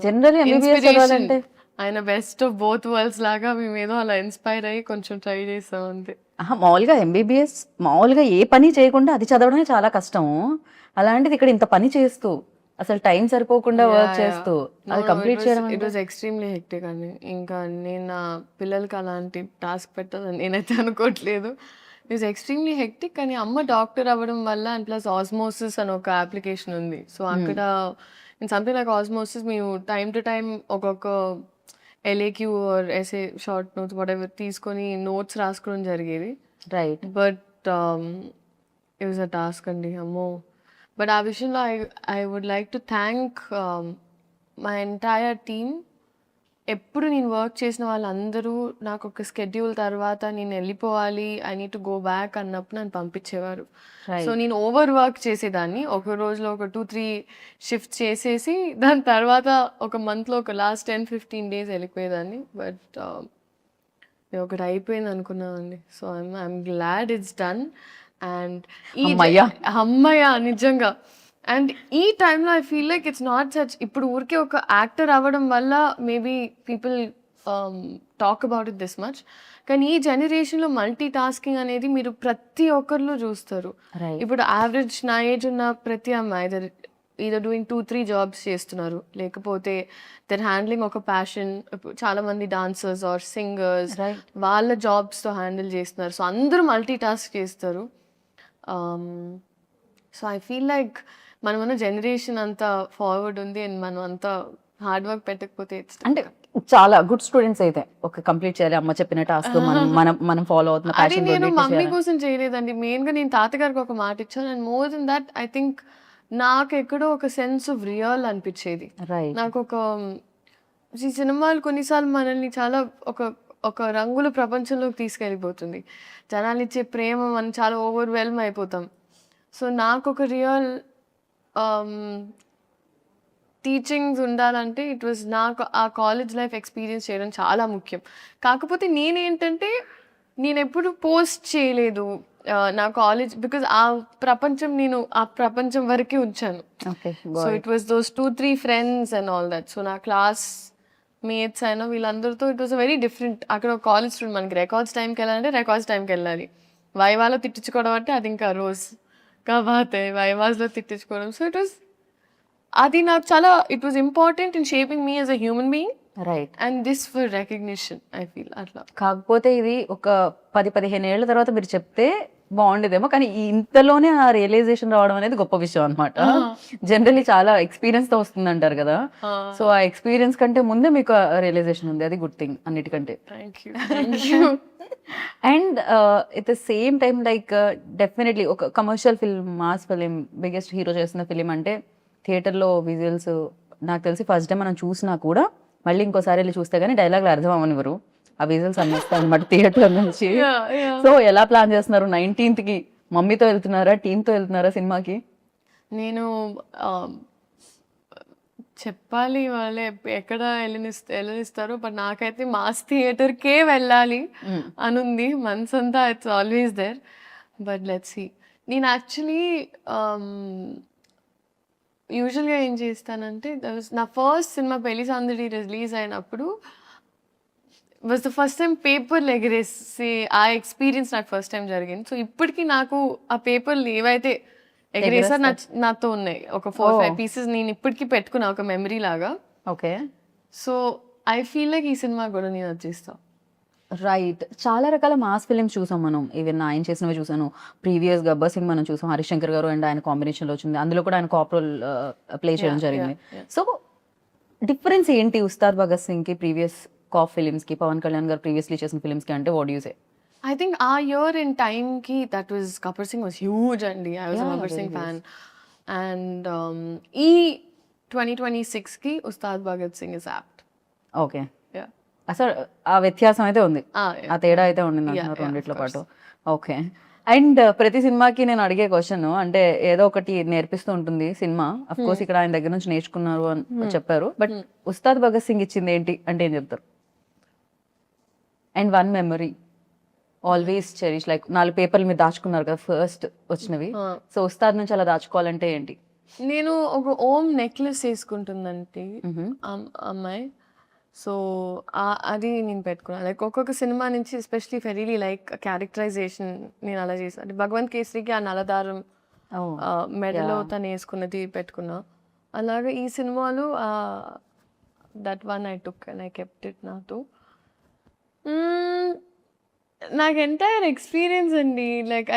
జనరల్ MBBS అంటే ఆయన బెస్ట్ ఆఫ్ బోత్ వరల్డ్స్ లాగా మేము ఏదో అలా ఇన్స్పైర్ అయ్యి కొంచెం ట్రై చేస్తాం అంతే. మామూలుగా MBBS మామూలుగా ఏ పని చేయకుండా అది చదవడమే చాలా కష్టము. అలాంటిది ఇక్కడ ఇంత పని చేస్తూ అసలు టైం సరిపోకుండా వర్క్ చేస్తూ అది కంప్లీట్ చేయడం ఇట్ అంటే వాజ్ ఎక్స్ట్రీమ్లీ హెక్టిక్ అండి. ఇంకా నేను నా పిల్లలకి అలాంటి టాస్క్ పెట్టాలని నేనైతే అనుకోవట్లేదు. It was extremely hectic. కానీ అమ్మ డాక్టర్ అవ్వడం వల్ల అండ్ ప్లస్ ఆస్మోసిస్ అని ఒక అప్లికేషన్ ఉంది. సో అక్కడ ఇన్ సంథింగ్ లైక్ ఆస్మోసిస్ మేము టైమ్ టు టైమ్ ఒక్కొక్క LAQ or SA short notes whatever తీసుకొని నోట్స్ రాసుకోవడం జరిగేది. Right. But it was a task అండి అమ్మో. బట్ ఆ విషయంలో I would like to thank my entire team. ఎప్పుడు నేను వర్క్ చేసిన వాళ్ళందరూ నాకు ఒక స్కెడ్యూల్ తర్వాత నేను వెళ్ళిపోవాలి, I need to go back అన్నప్పుడు నన్ను పంపించేవారు. సో నేను ఓవర్ వర్క్ చేసేదాన్ని. ఒక రోజులో ఒక 2-3 షిఫ్ట్స్ చేసేసి దాని తర్వాత ఒక మంత్లో ఒక లాస్ట్ 10-15 డేస్ వెళ్ళిపోయేదాన్ని. బట్ ఒకటి అయిపోయింది అనుకున్నానండి. So I'm glad it's done. And అమ్మయ్య నిజంగా. అండ్ ఈ టైంలో I feel like it's not such, ఇప్పుడు ఊరికే ఒక యాక్టర్ అవ్వడం వల్ల maybe people talk about it this much. కానీ ఈ జనరేషన్లో మల్టీ టాస్కింగ్ అనేది మీరు ప్రతి ఒక్కరిలో చూస్తారు. ఇప్పుడు యావరేజ్ నా ఏజ్ ఉన్న ప్రతి అమ్మాయి either doing 2-3 జాబ్స్ చేస్తున్నారు, లేకపోతే దర్ హ్యాండ్లింగ్ ఒక ప్యాషన్. చాలా మంది డాన్సర్స్ ఆర్ సింగర్స్ వాళ్ళ జాబ్స్తో హ్యాండిల్ చేస్తున్నారు. సో అందరూ మల్టీ టాస్క్ చేస్తారు. సో ఐ ఫీల్ లైక్ మనమన్న జనరేషన్ అంతా ఫార్వర్డ్ ఉంది అండ్ మనం అంతా హార్డ్ వర్క్ పెట్టకపోతే అంటే చాలా గుడ్ స్టూడెంట్స్ అయితే ఒక కంప్లీట్ చేయాలి అమ్మ చెప్పిన టాస్క్ మనం ఫాలో అవుతున్న అది passion నేను తోటి మమ్మీ చేయాలి. కోసం చేయలేదండి. మెయిన్గా నేను తాతగారికి ఒక మాట ఇచ్చాను. And more than that I think నాకు ఎక్కడో ఒక సెన్స్ ఆఫ్ రియల్ అనిపించేది. రైట్. నాకు ఒక ఈ సినిమాలు కొన్నిసార్లు మనల్ని చాలా ఒక ఒక రంగుల ప్రపంచంలోకి తీసుకెళ్ళిపోతుంది. జనాలు ఇచ్చే ప్రేమ మనం చాలా ఓవర్వెల్మ్ అయిపోతాం. సో నాకు ఒక రియల్ టీచింగ్స్ ఉండాలంటే ఇట్ వాజ్ నాకు ఆ కాలేజ్ లైఫ్ ఎక్స్పీరియన్స్ చేయడం చాలా ముఖ్యం. కాకపోతే నేనేంటంటే నేను ఎప్పుడు పోస్ట్ చేయలేదు నా కాలేజ్, బికాజ్ ఆ ప్రపంచం నేను ఆ ప్రపంచం వరకే ఉంచాను. Okay. So it was those 2-3 friends and all that. So నా క్లాస్ మేట్స్ అయినా వీళ్ళందరితో it was a very different. అక్కడ ఒక కాలేజ్ స్టూడెంట్, మనకి రికార్డ్స్ టైంకి వెళ్ళాలంటే రికార్డ్స్ టైంకి వెళ్ళాలి. వైవాలో తిట్టించుకోవడం అంటే అది ఇంకా రోజు కాబోతే వైవాస్లో తిట్టించుకోవడం. సో ఇట్ వాస్ అది నాకు చాలా it was important in shaping me as a human being. Right. And this for recognition I feel అట్లా. కాకపోతే ఇది ఒక 10-15 ఏళ్ల తర్వాత మీరు చెప్తే బాగుండేదేమో, కానీ ఇంతలోనే ఆ రియలైజేషన్ రావడం అనేది గొప్ప విషయం అనమాట. జనరల్లీ చాలా ఎక్స్పీరియన్స్ తో వస్తుంది అంటారు కదా. సో ఆ ఎక్స్పీరియన్స్ కంటే ముందే మీకు రియలైజేషన్ ఉంది, అది గుడ్ థింగ్ అన్నిటికంటే. Thank you. And at the same time like definitely ఒక commercial film, mass film, biggest hero చేస్తున్న ఫిలిం అంటే థియేటర్లో విజువల్స్ నాకు తెలిసి ఫస్ట్ టైం మనం చూసినా కూడా మళ్ళీ ఇంకోసారి వెళ్ళి చూస్తే కానీ డైలాగ్లు అర్థం అవ్వనివ్వరు. ఆ విజువల్స్ అనిపిస్తాయి అనమాట థియేటర్ నుంచి. సో ఎలా ప్లాన్ చేస్తున్నారు 19th కి? మమ్మీతో వెళ్తున్నారా, టీంతో వెళ్తున్నారా సినిమాకి? నేను చెప్పాలి వాళ్ళే ఎక్కడ వెళ్ళనిస్తారో, బట్ నాకైతే మాస్ థియేటర్కే వెళ్ళాలి అనుంది మనసంతా. It's always there, but let's see. నేను యాక్చువల్లీ యూజువల్గా ఏం చేస్తానంటే నా ఫస్ట్ సినిమా పెళ్లి సందడి రిలీజ్ అయినప్పుడు వాజ్ ద ఫస్ట్ టైం పేపర్లు ఎగరేసి ఆ ఎక్స్పీరియన్స్ నాకు ఫస్ట్ టైం జరిగింది. సో ఇప్పటికీ నాకు ఆ పేపర్లు ఏవైతే ఎగరేసారు నాతో ఉన్నాయి. ఒక 4-5 పీసెస్ నేను ఇప్పటికీ పెట్టుకున్నా ఒక మెమరీ లాగా. Okay. So I feel like ఈ సినిమా కూడా నేను వచ్చేస్తాను. రైట్. చాలా రకాల మాస్ ఫిలిమ్స్ చూసాం మనం. ఈవెన్ ఆయన చేసినవి చూసాను. ప్రీవియస్ గబ్బర్ సింగ్ మనం చూసాం, హరిశంకర్ గారు అండ్ ఆయన కాంబినేషన్లో వచ్చింది. అందులో కూడా ఆయన కాప్ రోల్ ప్లే చేయడం జరిగింది. సో డిఫరెన్స్ ఏంటి ఉస్తాద్ భగత్ సింగ్కి ప్రీవియస్ కాప్ ఫిలిమ్స్కి, పవన్ కళ్యాణ్ గారు ప్రీవియస్లీ చేసిన ఫిలిమ్స్కి అంటే what you say? I think our year in time ki that was Gabbar Singh was huge and I was a Gabbar Singh fan. And e 2026 ki Ustad Bhagat Singh is apt. Okay. Yeah. అసలు ఆ వ్యత్యాసం అయితే ఉంది, Yeah. ఆ తేడా అయితే ఉండింది అంటున్నారు రెండిట్లో పాటు. ఓకే. అండ్ ప్రతి సినిమాకి నేను అడిగే క్వశ్చన్ అంటే ఏదో ఒకటి నేర్పిస్తూ ఉంటుంది సినిమా. అఫ్ కోర్స్ ఇక్కడ ఆయన దగ్గర నుంచి నేర్చుకున్నారు అని చెప్పారు, బట్ ఉస్తాద్ భగత్ సింగ్ ఇచ్చింది ఏంటి అంటే ఏం చెప్తారు? And one memory always cherish, like 4 పేపర్లు మీరు దాచుకున్నారు కదా ఫస్ట్ వచ్చినవి. సో ఉస్తాద్ నుంచి అలా దాచుకోవాలంటే ఏంటి? నేను ఒక ఓమ్ నెక్లెస్ వేసుకుంటుందంటే అమ్మాయి. సో అది నేను పెట్టుకున్నాను. లైక్ ఒక్కొక్క సినిమా నుంచి ఎస్పెషలీ ఫెరీలీ లైక్ క్యారెక్టరైజేషన్ నేను అలా చేశాను. భగవంత్ కేసరికి ఆ నలదారం మెడలో తను వేసుకున్నది పెట్టుకున్నా. అలాగా ఈ సినిమాలో that one I took and I kept it నాతో. నాకు ఎంటైర్ ఎక్స్పీరియన్స్ అండి, లైక్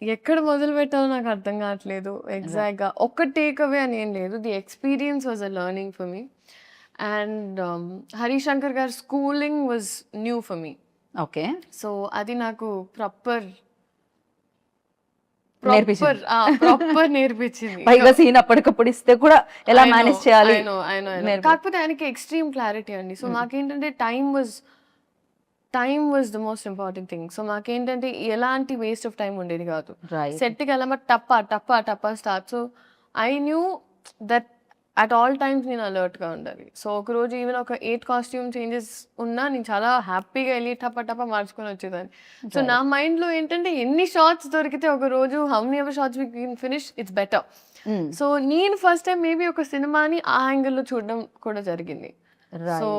ఎక్కడ మొదలు పెట్టాలో నాకు అర్థం కావట్లేదు ఎగ్జాక్ట్గా. ఒక్క టేక్ అవే అని ఏం లేదు, the experience was a learning for me. And Harishankar గారి schooling was new for me. Okay, so అది నాకు ప్రాపర్ నేర్పించింది. నేర్పించింది. పైగా సీన్ అప్పటికప్పుడు ఇస్తే కూడా ఎలా మేనేజ్ చేయాలి. కాకపోతే ఆయనకి ఎక్స్ట్రీమ్ క్లారిటీ అండి. సో మాకేంటంటే time was the most important thing. So మాకేంటంటే ఎలాంటి వేస్ట్ ఆఫ్ టైం ఉండేది కాదు. సెట్కి వెళ్ళామా టప్ప start. So I knew that at all times నేను అలర్ట్గా ఉండాలి. సో ఒకరోజు ఈవెన్ ఒక 8 కాస్ట్యూమ్ చేంజెస్ ఉన్నా నేను చాలా హ్యాపీగా వెళ్ళి టప్ప మార్చుకొని వచ్చేదాన్ని. సో నా మైండ్లో ఏంటంటే ఎన్ని షార్ట్స్ దొరికితే ఒక రోజు how many ever shorts we can finish, it's better. So నేను ఫస్ట్ టైం మేబీ ఒక సినిమాని ఆ యాంగిల్లో చూడడం కూడా జరిగింది. సో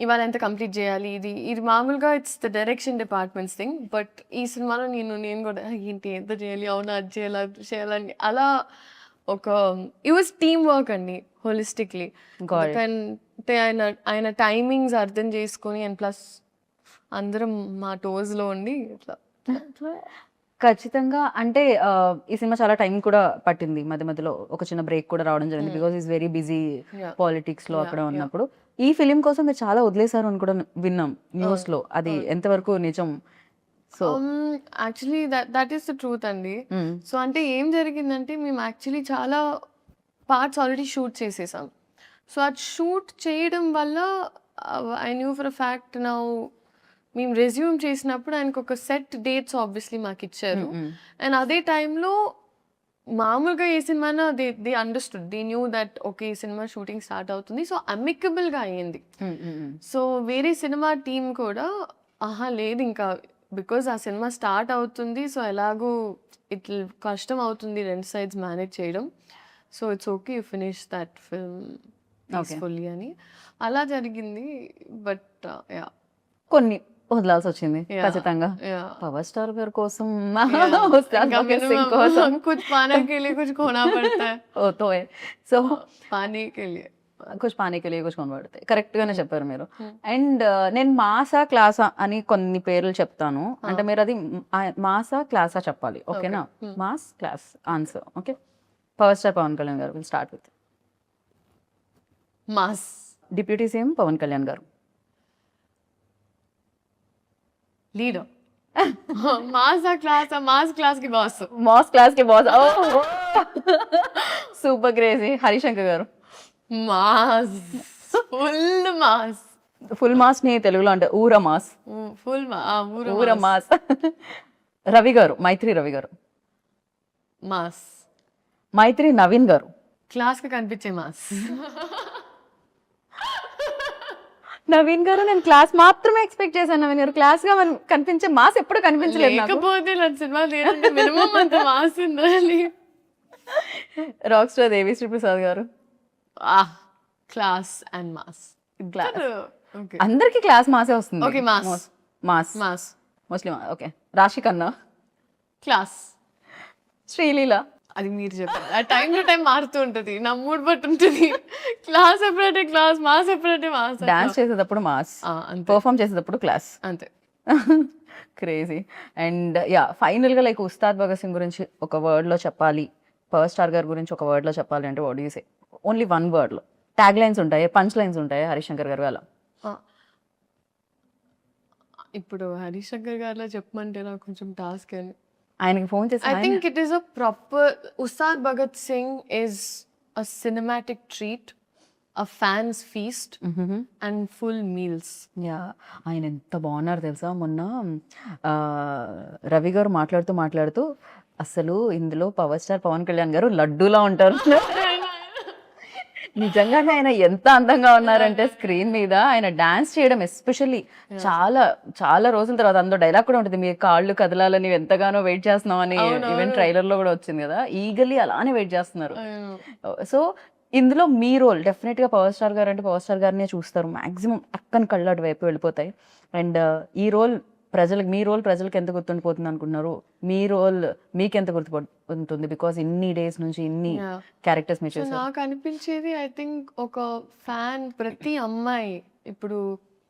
ఇవాళ ఎంత కంప్లీట్ చేయాలి, ఇది మామూలుగా it's the direction departments thing. But ఈ సినిమాలో నేను కూడా ఏంటి ఎంత చేయాలి, అవునా అది చేయాలని అలా ఒక ఇట్ వాజ్ టీమ్ వర్క్ అండి హోలిస్టిక్లీ. అంటే ఆయన టైమింగ్స్ అర్థం చేసుకొని అండ్ ప్లస్ అందరం మా టోస్లో ఉండి ఇట్లా. ఖచ్చితంగా. అంటే ఈ సినిమా చాలా టైం కూడా పట్టింది, మధ్యలో ఒక చిన్న బ్రేక్ కూడా రావడం జరిగింది, because is very busy politics లో అక్కడ ఉన్నప్పుడు. ఈ ఫిలిం కోసం మీరు చాలా వదిలేశారు అని కూడా విన్నాం న్యూస్ లో, అది ఎంతవరకు నిజం? So actually that is the truth అండి. సో అంటే ఏం జరిగిందంటే మేము యాక్చువల్లీ చాలా పార్ట్స్ ఆల్రెడీ షూట్ చేసేసాం. సో అది షూట్ చేయడం వల్ల I knew for a fact now మేము రెజ్యూమ్ చేసినప్పుడు ఆయనకు ఒక సెట్ డేట్స్ ఆబ్వియస్లీ మాకు ఇచ్చారు. అండ్ అదే టైంలో మామూలుగా ఏ సినిమానా they understood, they knew that okay ఈ సినిమా షూటింగ్ స్టార్ట్ అవుతుంది. సో అమికబుల్గా అయ్యింది. సో వేరే సినిమా టీం కూడా లేదు ఇంకా బికాజ్ ఆ సినిమా స్టార్ట్ అవుతుంది, సో ఎలాగూ ఇట్లా కష్టం అవుతుంది రెండు సైడ్స్ మేనేజ్ చేయడం. So it's okay you finish that film peacefully అని అలా జరిగింది. బట్ కొన్ని వదలాల్సి వచ్చింది ఖచ్చితంగా పవర్ స్టార్ గారి కోసం. कुछ पाने के लिए कुछ खोना पड़ता है. సో पाने के लिए కుछ పానీ కే లియే కుछ खोना पड़ता है. కరెక్ట్ గానే చెప్పారు మీరు. అండ్ నేను మాసా క్లాసా అని కొన్ని పేర్లు చెప్తాను, అంటే మీరు అది మాసా క్లాసా చెప్పాలి, ఓకేనా? Mass class answer. Okay, power star Pawan Kalyan గారు. Will start with mass. Deputy CM Pawan Kalyan గారు. లీడర్. మాస్ క్లాస్ కి బాస్. Super crazy. హరిశంకర్ గారు. మాస్, ఫుల్ మాస్ ని తెలుగులో అంటే ఊర మాస్. ఊర మాస్. రవి గారు, మైత్రి రవి గారు. మాస్. మైత్రి నవీన్ గారు. క్లాస్ కి కనిపించే మాస్. నవీన్ గారు నేను క్లాస్ మాత్రమే ఎక్స్పెక్ట్ చేశాను. నవీన్ గారు క్లాస్ గా కనిపించే మాస్ ఎప్పుడు కనిపించలేదు. రాక్ స్టార్ దేవిశ్రీ ప్రసాద్ గారు. Class and mass. అందరికి క్లాస్ మాసే వస్తుంది. Okay, mass mostly. ఓకే, రాశి ఖన్నా. క్లాస్. శ్రీలీల. అది మీరు చెప్పారు, ఆ టైం టు టైం మారుతూ ఉంటుంది, నా మూడ్ బట్టి ఉంటుంది. క్లాస్ ఎప్పుడంటే క్లాస్, మాస్ ఎప్పుడంటే మాస్. డాన్స్ చేసేటప్పుడు మాస్, పర్ఫామ్ చేసేటప్పుడు క్లాస్, అంతే. క్రేజీ. అండ్ ఫైనల్ గా లైక్ ఉస్తాద్ భగత్ సింగ్ గురించి ఒక వర్డ్ లో చెప్పాలి, పవర్ స్టార్ గారి గురించి ఒక వర్డ్ లో చెప్పాలి అంటే what do you say? Only one word లో. ట్యాగ్ లైన్స్ ఉంటాయి, పంచ్ లైన్స్ ఉంటాయి హరిశంకర్ గారు అలా. ఇప్పుడు హరిశంకర్ గారిలో చెప్పమంటే నాకు కొంచెం టాస్క్ అని. ఆయనకి ఫోన్ చేసి I think it is a proper Ustad Bhagat Singh is a cinematic treat, a fan's feast, and full meals. ఆయన ఎంత బాగున్నారు తెలుసా? మొన్న రవి గారు మాట్లాడుతూ అసలు ఇందులో పవర్ స్టార్ పవన్ కళ్యాణ్ గారు లడ్డూలా ఉంటారు. నిజంగానే ఆయన ఎంత అందంగా ఉన్నారంటే స్క్రీన్ మీద ఆయన డాన్స్ చేయడం ఎస్పెషల్లీ చాలా చాలా రోజుల తర్వాత. అందులో డైలాగ్ కూడా ఉంటుంది, మీ కాళ్ళు కదలాలని ఎంతగానో వెయిట్ చేస్తున్నాం అని. ఈవెన్ ట్రైలర్ లో కూడా వచ్చింది కదా, ఈగల్లీ అలానే వెయిట్ చేస్తున్నారు. సో ఇందులో మీ రోల్ డెఫినెట్ గా పవర్ స్టార్ గారు అంటే పవర్ స్టార్ గారినే చూస్తారు మాక్సిమం, అక్కని కళ్ళు అటు వైపు వెళ్ళిపోతాయి. అండ్ ఈ రోల్ ప్రజలకు మీ రోల్ ప్రజలకు ఎంత గుర్తుండిపోతుంది అనుకుంటున్నారు? మీ రోల్ మీకు ఎంత గుర్తుపడుతుంది? బికాస్ ఇన్ని డేస్ నుంచి ఇన్ని Yeah. క్యారెక్టర్స్ మీరు సో చేశారు. నాకు అనిపించేది ఐ థింక్ ఒక ఫ్యాన్ ప్రతి అమ్మాయి ఇప్పుడు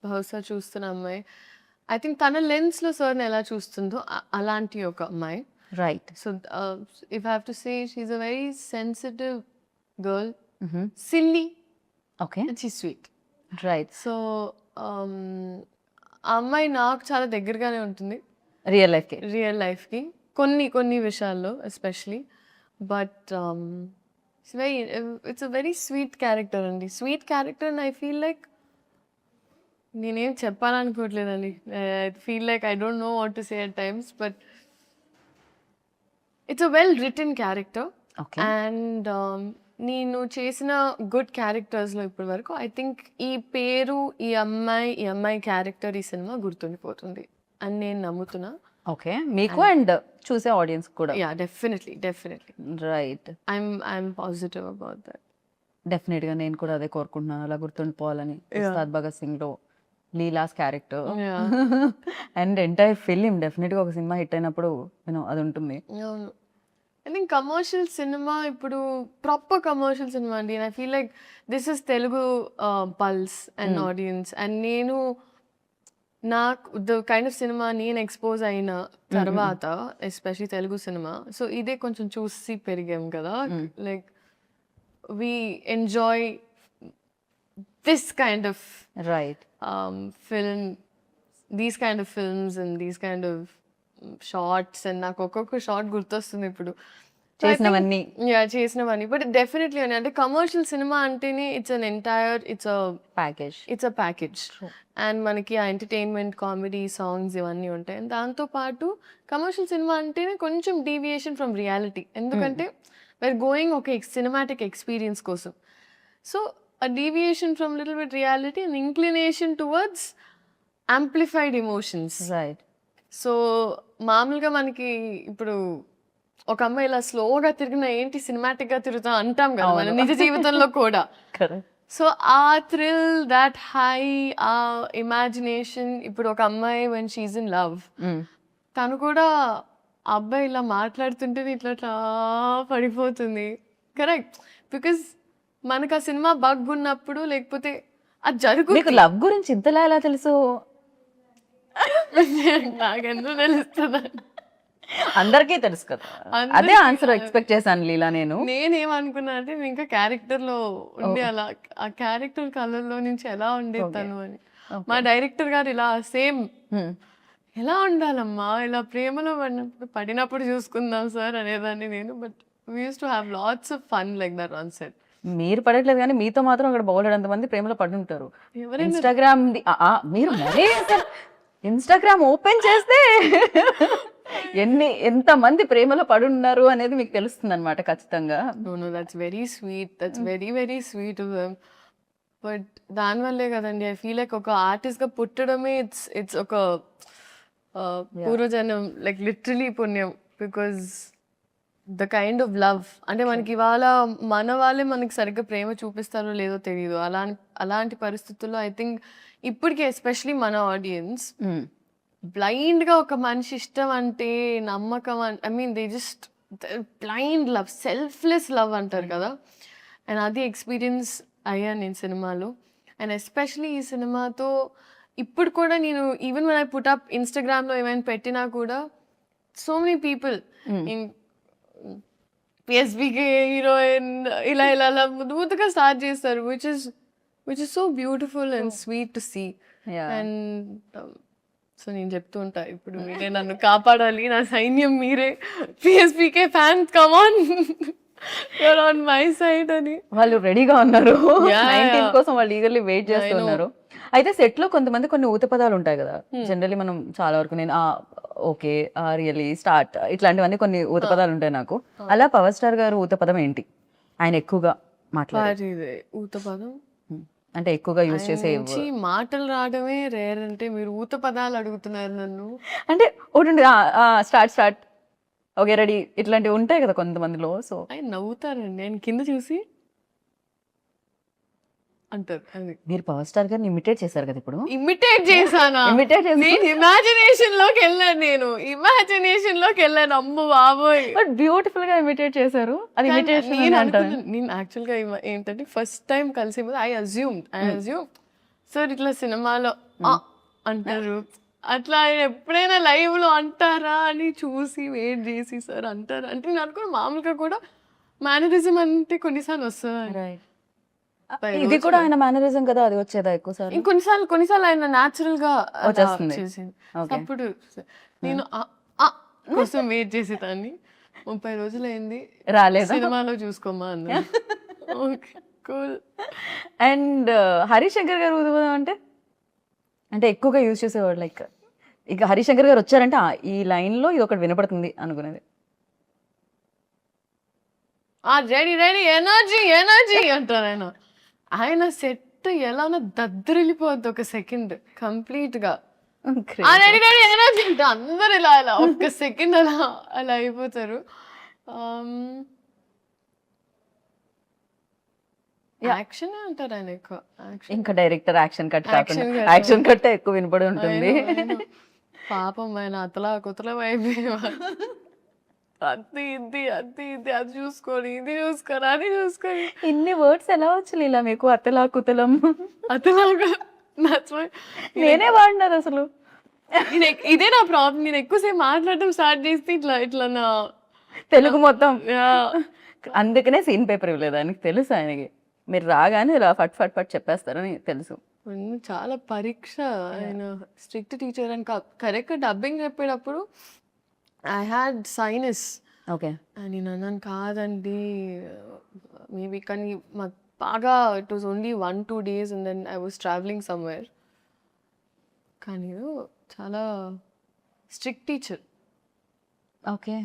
బహుశా చూస్తున్న అమ్మాయి ఐ థింక్ తన లెన్స్లో సార్ని ఎలా చూస్తుందో అలాంటి ఒక అమ్మాయి. Right. So if I have to say she's a very sensitive girl, silly okay. And she sweet. Right. So ఆ అమ్మాయి నాకు చాలా దగ్గరగానే ఉంటుంది రియల్ లైఫ్కి. రియల్ లైఫ్కి కొన్ని విషయాల్లో especially. But it's a very sweet character అండి. Sweet character and I feel like నేనేం చెప్పాలనుకోవట్లేదండి. I feel like I don't know what to say at times, but it's a well written character. Okay. And నేను చేసిన good క్యారెక్టర్స్లో ఇప్పటి వరకు I think ఈ పేరు ఈ అమ్మాయి క్యారెక్టర్ ఈ సినిమా గుర్తుండిపోతుంది అని నేను నమ్ముతున్నా. ఓకే. మీకు అండ్ చూసే ఆడియన్స్ కూడా. Yeah, definitely. Right. I'm positive about that. డెఫినెట్గా నేను కూడా అదే కోరుకుంటున్నాను, అలా గుర్తుండిపోవాలని. ఉస్తాద్ భగత్ సింగ్లో Leela's character and entire film డెఫినెట్గా ఒక సినిమా హిట్ అయినప్పుడు అది ఉంటుంది. అవును. ఐ థింక్ కమర్షియల్ సినిమా ఇప్పుడు ప్రాపర్ కమర్షియల్ సినిమా అండి. I feel like this is Telugu pulse and audience. And నేను నాకు ద కైండ్ ఆఫ్ సినిమా నేను ఎక్స్పోజ్ అయిన తర్వాత ఎస్పెషలీ తెలుగు సినిమా, సో ఇదే కొంచెం చూసి పెరిగాం కదా. Like we enjoy this kind of right film, these kind of films and these kind of shorts. And నాకు ఒక్కొక్క షార్ట్ గుర్తొస్తుంది ఇప్పుడు చేసినవన్నీ. చేసినవన్నీ. బట్ డెఫినెట్లీ అని అంటే కమర్షియల్ సినిమా అంటేనే it's package. A package. And మనకి ఆ ఎంటర్టైన్మెంట్, కామెడీ, సాంగ్స్ ఇవన్నీ ఉంటాయి. అండ్ దాంతోపాటు కమర్షియల్ సినిమా అంటేనే కొంచెం డీవియేషన్ ఫ్రమ్ రియాలిటీ. ఎందుకంటే we're going ఒక సినిమాటిక్ ఎక్స్పీరియన్స్ కోసం. So a deviation from little bit reality and inclination towards amplified emotions. Right. So మామూలుగా మనకి ఇప్పుడు ఒక అమ్మాయి ఇలా స్లోగా తిరిగినా ఏంటి సినిమాటిక్ గా తిరుగుతా అంటాం కదా మన నిజ జీవితంలో కూడా. కరెక్ట్. సో ఆ థ్రిల్, దాట్ హై, ఆ ఇమాజినేషన్. ఇప్పుడు ఒక అమ్మాయి when she's in love, తను కూడా ఆ అబ్బాయి ఇలా మాట్లాడుతుంటే ఇట్లా పడిపోతుంది. కరెక్ట్. బికాస్ మనకు ఆ సినిమా బగ్ ఉన్నప్పుడు లేకపోతే అది జరుగుతుంది. మీకు లవ్ గురించి ఇంతలా ఎలా తెలుసు? నాకెందుకు తెలుస్తుంది? అందరికీ తెలుసు కదా. అదే ఆన్సర్ ఎక్స్పెక్ట్ చేశాను లీలా నేను. నేనేమనుకున్నా అంటే నేను ఇంకా క్యారెక్టర్ లో ఉండి అలా ఆ క్యారెక్టర్ కలర్లో నుంచి ఎలా ఉండేది తను అని. మా డైరెక్టర్ గారు ఇలా సేమ్ ఎలా ఉండాలమ్మా, ఇలా ప్రేమలో పడినప్పుడు చూసుకుందాం సార్ అనేదాన్ని నేను. But we use to have lots of fun like that on set. మీరు పడట్లేదు కానీ మీతో మాత్రం అక్కడ బౌలెడంత మంది ప్రేమలో పడి ఉంటారు. ఇన్స్టాగ్రామ్ మీరు మరీ ఇన్స్టాగ్రామ్ ఓపెన్ చేస్తే ఎంత మంది ప్రేమలో పడి ఉన్నారు అనేది మీకు తెలుస్తుంది అనమాట ఖచ్చితంగా. No that's very sweet. That's very very sweet of them. But దానివల్లే కదండి ఐ ఫీల్ లైక్ ఒక ఆర్టిస్ట్ గా పుట్టడమే ఇట్స్ ఒక పూర్వజన్మ, లైక్ లిటరలీ పుణ్యం. Because the kind of love అంటే మనకి ఇవాళ మన వాళ్ళే మనకి సరిగ్గా ప్రేమ చూపిస్తారో లేదో తెలియదు. అలాంటి పరిస్థితుల్లో ఐ థింక్ ఇప్పటికీ ఎస్పెషలీ మన ఆడియన్స్ బ్లైండ్ గా ఒక మనిషి ఇష్టం అంటే నమ్మకం, I mean they just blind love, selfless love అంటారు కదా. అండ్ అది ఎక్స్పీరియన్స్ అయ్యాను నేను సినిమాలో. అండ్ ఎస్పెషలీ ఈ సినిమాతో ఇప్పుడు కూడా నేను even when I put up ఇన్స్టాగ్రామ్లో ఏమైనా పెట్టినా కూడా so many people PSPK heroine ఇలా ముద్దుగా స్టార్ట్ చేస్తారు, which is so beautiful and sweet to see. And so నేను చెప్తూ ఉంటా ఇప్పుడు మీరే నన్ను కాపాడాలి, నా సైన్యం మీరే, PSPK fans come on, you're on my side అని. వాళ్ళు రెడీగా ఉన్నారు 19 కోసం, వాళ్ళు ఈగర్లీ వెయిట్ చేస్తున్నారు. అయితే సెట్ లో కొంతమంది కొన్ని ఊత పదాలు ఉంటాయి కదా, జనరల్లీ మనం చాలా వరకు నేను ఓకే రియలీ స్టార్ట్ ఇట్లాంటివన్నీ కొన్ని ఊత పదాలు ఉంటాయి నాకు. అలా పవర్ స్టార్ గారు ఊత పదం ఏంటి ఆయన ఎక్కువగా మాట్లాడే ఊత పదం అంటే ఎక్కువగా యూజ్ చేసే మాటలు రావడమే రేర్. అంటే మీరు ఊత పదాలు అడుగుతున్నారు నన్ను అంటే ఒకటి స్టార్ట్ ఓకే రెడీ ఇట్లాంటివి ఉంటాయి కదా కొంతమందిలో. సో ఆయన నవ్వుతారండి, ఆయన కింద చూసి అంటారు. అది మీరు పవర్ స్టార్ గారిని ఇమిటేట్ చేశారు కదా ఇప్పుడు. ఇమిటేట్ చేశానా? ఇమిటేట్ చేసి నేను ఇమాజినేషన్ లోకి వెళ్ళాను. అమ్మ బాబోయ్! బట్ బ్యూటిఫుల్ గా ఇమిటేట్ చేశారు. అది ఇమిటేషన్ అని అంటారు. నేను యాక్చువల్ గా ఏంటంటే ఫస్ట్ టైం కలిసే ముందు ఐ అజ్యూమ్ సార్ ఇట్లా సినిమాలో అంటారు, అట్లా ఆయన ఎప్పుడైనా లైవ్ లో అంటారా అని చూసి వెయిట్ చేసి సార్ అంటారా అంటే నేను అనుకున్న మామూలుగా కూడా మేనరిజం అంటే కొన్నిసార్లు వస్తుంది. రైట్. ఇది కూడా ఆయన మేనరిజం కదా, అది వచ్చేదా ఎక్కువ సార్? కొన్నిసార్లు ఆయన న్యాచురల్ గా వచ్చేస్తుంది. చేసింది. Okay. అప్పుడు నేను కోసం వెయిట్ చేసేదాన్ని. 30 రోజులు అయింది రాలేదా? సినిమాలో చూసుకోమా అన్న. Okay cool. అండ్ హరిశంకర్ గారు ఊదుబోదాం అంటే ఎక్కువగా యూజ్ చేసేవాడు. లైక్ ఇక హరిశంకర్ గారు వచ్చారంటే ఈ లైన్ లో ఇది ఒకటి వినపడుతుంది అనుకునేది. రెడీ ఎనర్జీ అంటారు ఆయన. ఆయన సెట్ ఎలా ఉన్నా దద్దరిల్లిపోద్ది ఒక సెకండ్ కంప్లీట్ గా. రెడీ ఎనర్జీ అంటే అందరు ఇలా ఒక్క సెకండ్ అలా అయిపోతారు. యాక్షన్ అంటారు ఆయన ఎక్కువ. ఇంకా డైరెక్టర్ యాక్షన్ కట్ కాకుండా యాక్షన్ కట్ ఎక్కువ వినపడి ఉంటుంది. పాపం ఆయన అతలా కుతలం అయిపోయేవాడు. అది చూసుకొని ఇది చూసుకొని అది చూసుకొని ఇన్ని వర్డ్స్ ఎలా వచ్చి ఇలా మీకు అతలా కుతలం? అతలాగా నేనే వాడినారు అసలు. ఇదే నా ప్రాబ్లం. నేను ఎక్కువసేపు మాట్లాడటం స్టార్ట్ చేస్తే ఇట్లా నా తెలుగు మొత్తం. అందుకనే సీన్ పేపర్ ఇవ్వలేదు ఆయనకి తెలుసు. ఆయనకి మీరు రాగానే ఇలా ఫట్ ఫట్ ఫట్ చెప్పేస్తారని తెలుసు. చాలా పరీక్ష. ఆయన స్ట్రిక్ట్ టీచర్ అని కరెక్ట్ డబ్బింగ్ చెప్పేటప్పుడు ఐ హ్యాడ్ సైనస్. ఓకే. నేను అన్నాను కాదండి మేబీ, కానీ మాకు బాగా it was only 1-2 days and then I was travelling somewhere. కానీ చాలా స్ట్రిక్ట్ టీచర్. ఓకే.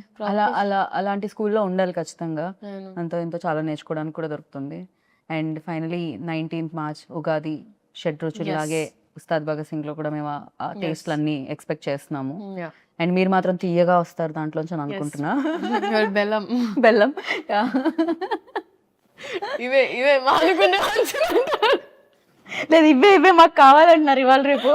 అలాంటి స్కూల్లో ఉండాలి ఖచ్చితంగా. అంతో ఎంతో చాలా నేర్చుకోవడానికి కూడా దొరుకుతుంది. అండ్ ఫైనలీ 19th March ఉగాది షడ్రుచులాగే ఉస్తాద్ భగత్ సింగ్ లో కూడా మేము ఆ టేస్ట్లు అన్ని ఎక్స్పెక్ట్ చేస్తున్నాము. అండ్ మీరు మాత్రం తీయగా వస్తారు దాంట్లోంచి అని అనుకుంటున్నా. బెల్లం ఇవే లేదు, ఇవే మాకు కావాలంటున్నారు ఇవాళ రేపు.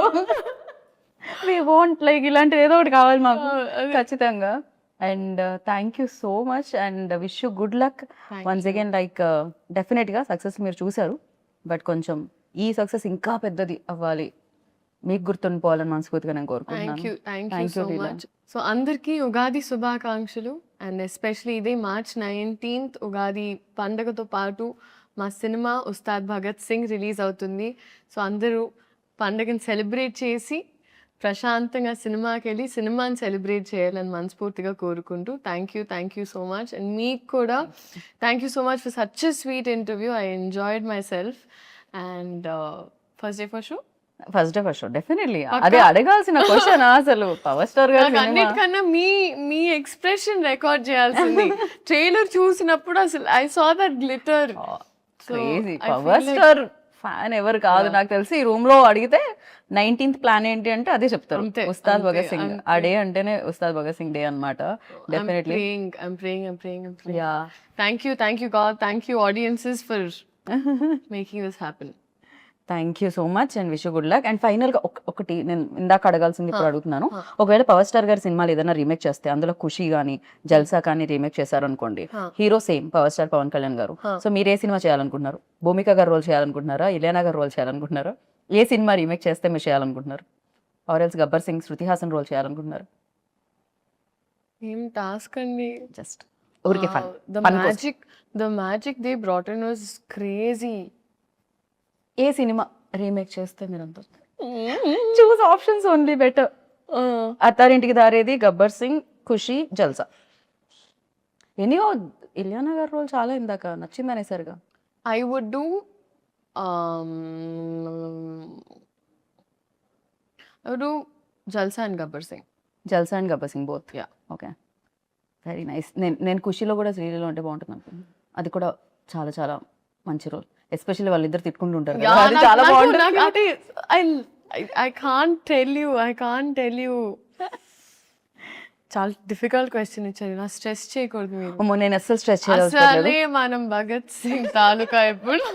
వి వాంట్ లైక్ ఇలాంటిది ఏదో ఒకటి కావాలి మాకు ఖచ్చితంగా. And thank you so much and wish you good luck once again. Like డెఫినెట్గా సక్సెస్ మీరు చూసారు, బట్ కొంచెం ఈ సక్సెస్ ఇంకా పెద్దది అవ్వాలి, మీకు గుర్తుండిపోవాలని మనస్ఫూర్తిగా నేను కోరుకుంటున్నాను. Thank you so much. So అందరికీ ఉగాది శుభాకాంక్షలు. అండ్ ఎస్పెషలీ ఇదే March 19th ఉగాది పండగతో పాటు మా సినిమా ఉస్తాద్ భగత్ సింగ్ రిలీజ్ అవుతుంది. సో అందరూ పండగను సెలబ్రేట్ చేసి ప్రశాంతంగా సినిమాకి వెళ్ళి సినిమాని సెలబ్రేట్ చేయాలని మనస్ఫూర్తిగా కోరుకుంటూ thank you so much. And మీకు కూడా thank you so much for such a sweet interview. I enjoyed my self. And first day for show definitely అదే అడగాల్సిన క్వశ్చన్. అసలు పవర్ స్టార్ గారు అన్నిటికన్నా మీ ఎక్స్ప్రెషన్ రికార్డ్ చేయాల్సింది. ట్రైలర్ చూసినప్పుడు అసలు I saw that glitter. Power star fan ఎవరు కాదు నాకు తెలిసి. ఈ రూమ్ లో అడిగితే 19th ప్లాన్ ఏంటి అంటే అదే చెప్తారు, ఉస్తాద్ భగత్ సింగ్. ఆ డే అంటేనే ఉస్తాద్ భగత్ సింగ్ డే అన్నమాట. Definitely thank you God, thank you audiences for making this happen. Thank you so much and wish you good luck. And final గా ఒకటి నేను ఇందాక అడగాల్సింది ఇప్పుడు అడుగుతున్నాను. ఒకవేళ పవర్ స్టార్ గారి సినిమాలు ఏదైనా రీమేక్ చేస్తే, అందులో ఖుషి కానీ జల్సా కానీ రీమేక్ చేశారు అనుకోండి, hero same power star Pawan Kalyan గారు. సో మీరు ఏ సినిమా చేయాలనుకుంటున్నారు? భూమిక గారు రోల్ చేయాలనుకుంటున్నారా? ఇలియానా గారు రోల్ చేయాలనుకుంటున్నారా? ఏ సినిమా రీమేక్ చేస్తే మీరు చేయాలనుకుంటున్నారు? Or else Gabbar Singh, Shruti Haasan role చేయాలనుకుంటున్నారు? ఏం టాస్క్ అండి. జస్ట్ ఊరికే fun. The magic they brought in was crazy. ఏ సినిమా రీమేక్ చేస్తే మీరు అంత choose options only better. Attarintiki Daredi, Gabbar Singh, ఖుషి, జల్సా. ఎనీయో ఇలియానా గారి రోల్ చాలా ఇందాక నచ్చింది అనేసరిగా. I would do Jalsa and Gabbar Singh. Jalsa and Gabbar Singh both. Yeah okay, very nice. నేను ఖుషిలో కూడా శ్రీలీలో అంటే బాగుంటుంది అనుకుంటున్నాను. అది కూడా చాలా చాలా మంచి రోల్. ఎస్పెషల్లీ వాళ్ళిద్దరు తిట్టుకుంటుంటారు కదా, అది చాలా బాగుంటుంది. I can't tell you. చాలా డిఫికల్ట్ క్వశ్చన్ ఇచ్చారు. నా స్ట్రెస్ చేయకూడదు మీరు. నేను అస్సలు స్ట్రెస్ అసలే మనం భగత్ సింగ్ తాలూకా ఎప్పుడు.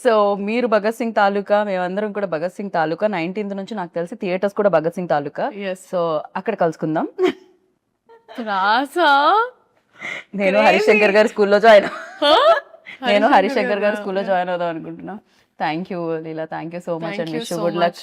సో మీరు భగత్ సింగ్ తాలూకా, మేమందరం కూడా భగత్ సింగ్ తాలూకా. 19th నుంచి నాకు తెలిసి థియేటర్స్ కూడా భగత్ సింగ్ తాలూకా. ఎస్ సో అక్కడ కలుసుకుందాం. రాసా నేను హరిశంకర్ గారి స్కూల్లో జాయిన్ నేను హరిశంకర్ గారి స్కూల్లో జాయిన్ అవుదాం అనుకుంటున్నా. Thank you Leela, thank you so much and wish good luck.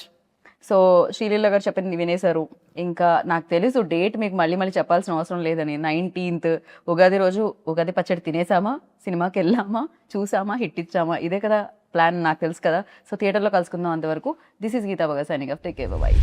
So Sreeleela గారు చెప్పింది వినేశారు. ఇంకా నాకు తెలుసు డేట్ మీకు మళ్ళీ మళ్ళీ చెప్పాల్సిన అవసరం లేదని. 19th ఉగాది రోజు ఉగాది పచ్చడి తినేసామా, సినిమాకి వెళ్ళామా, చూసామా, హిట్ ఇచ్చామా, ఇదే కదా ప్లాన్, నాకు తెలుసు కదా. సో థియేటర్లో కలుసుకుందాం. అంతవరకు this is Geetha Bhagat signing off. Take care, by.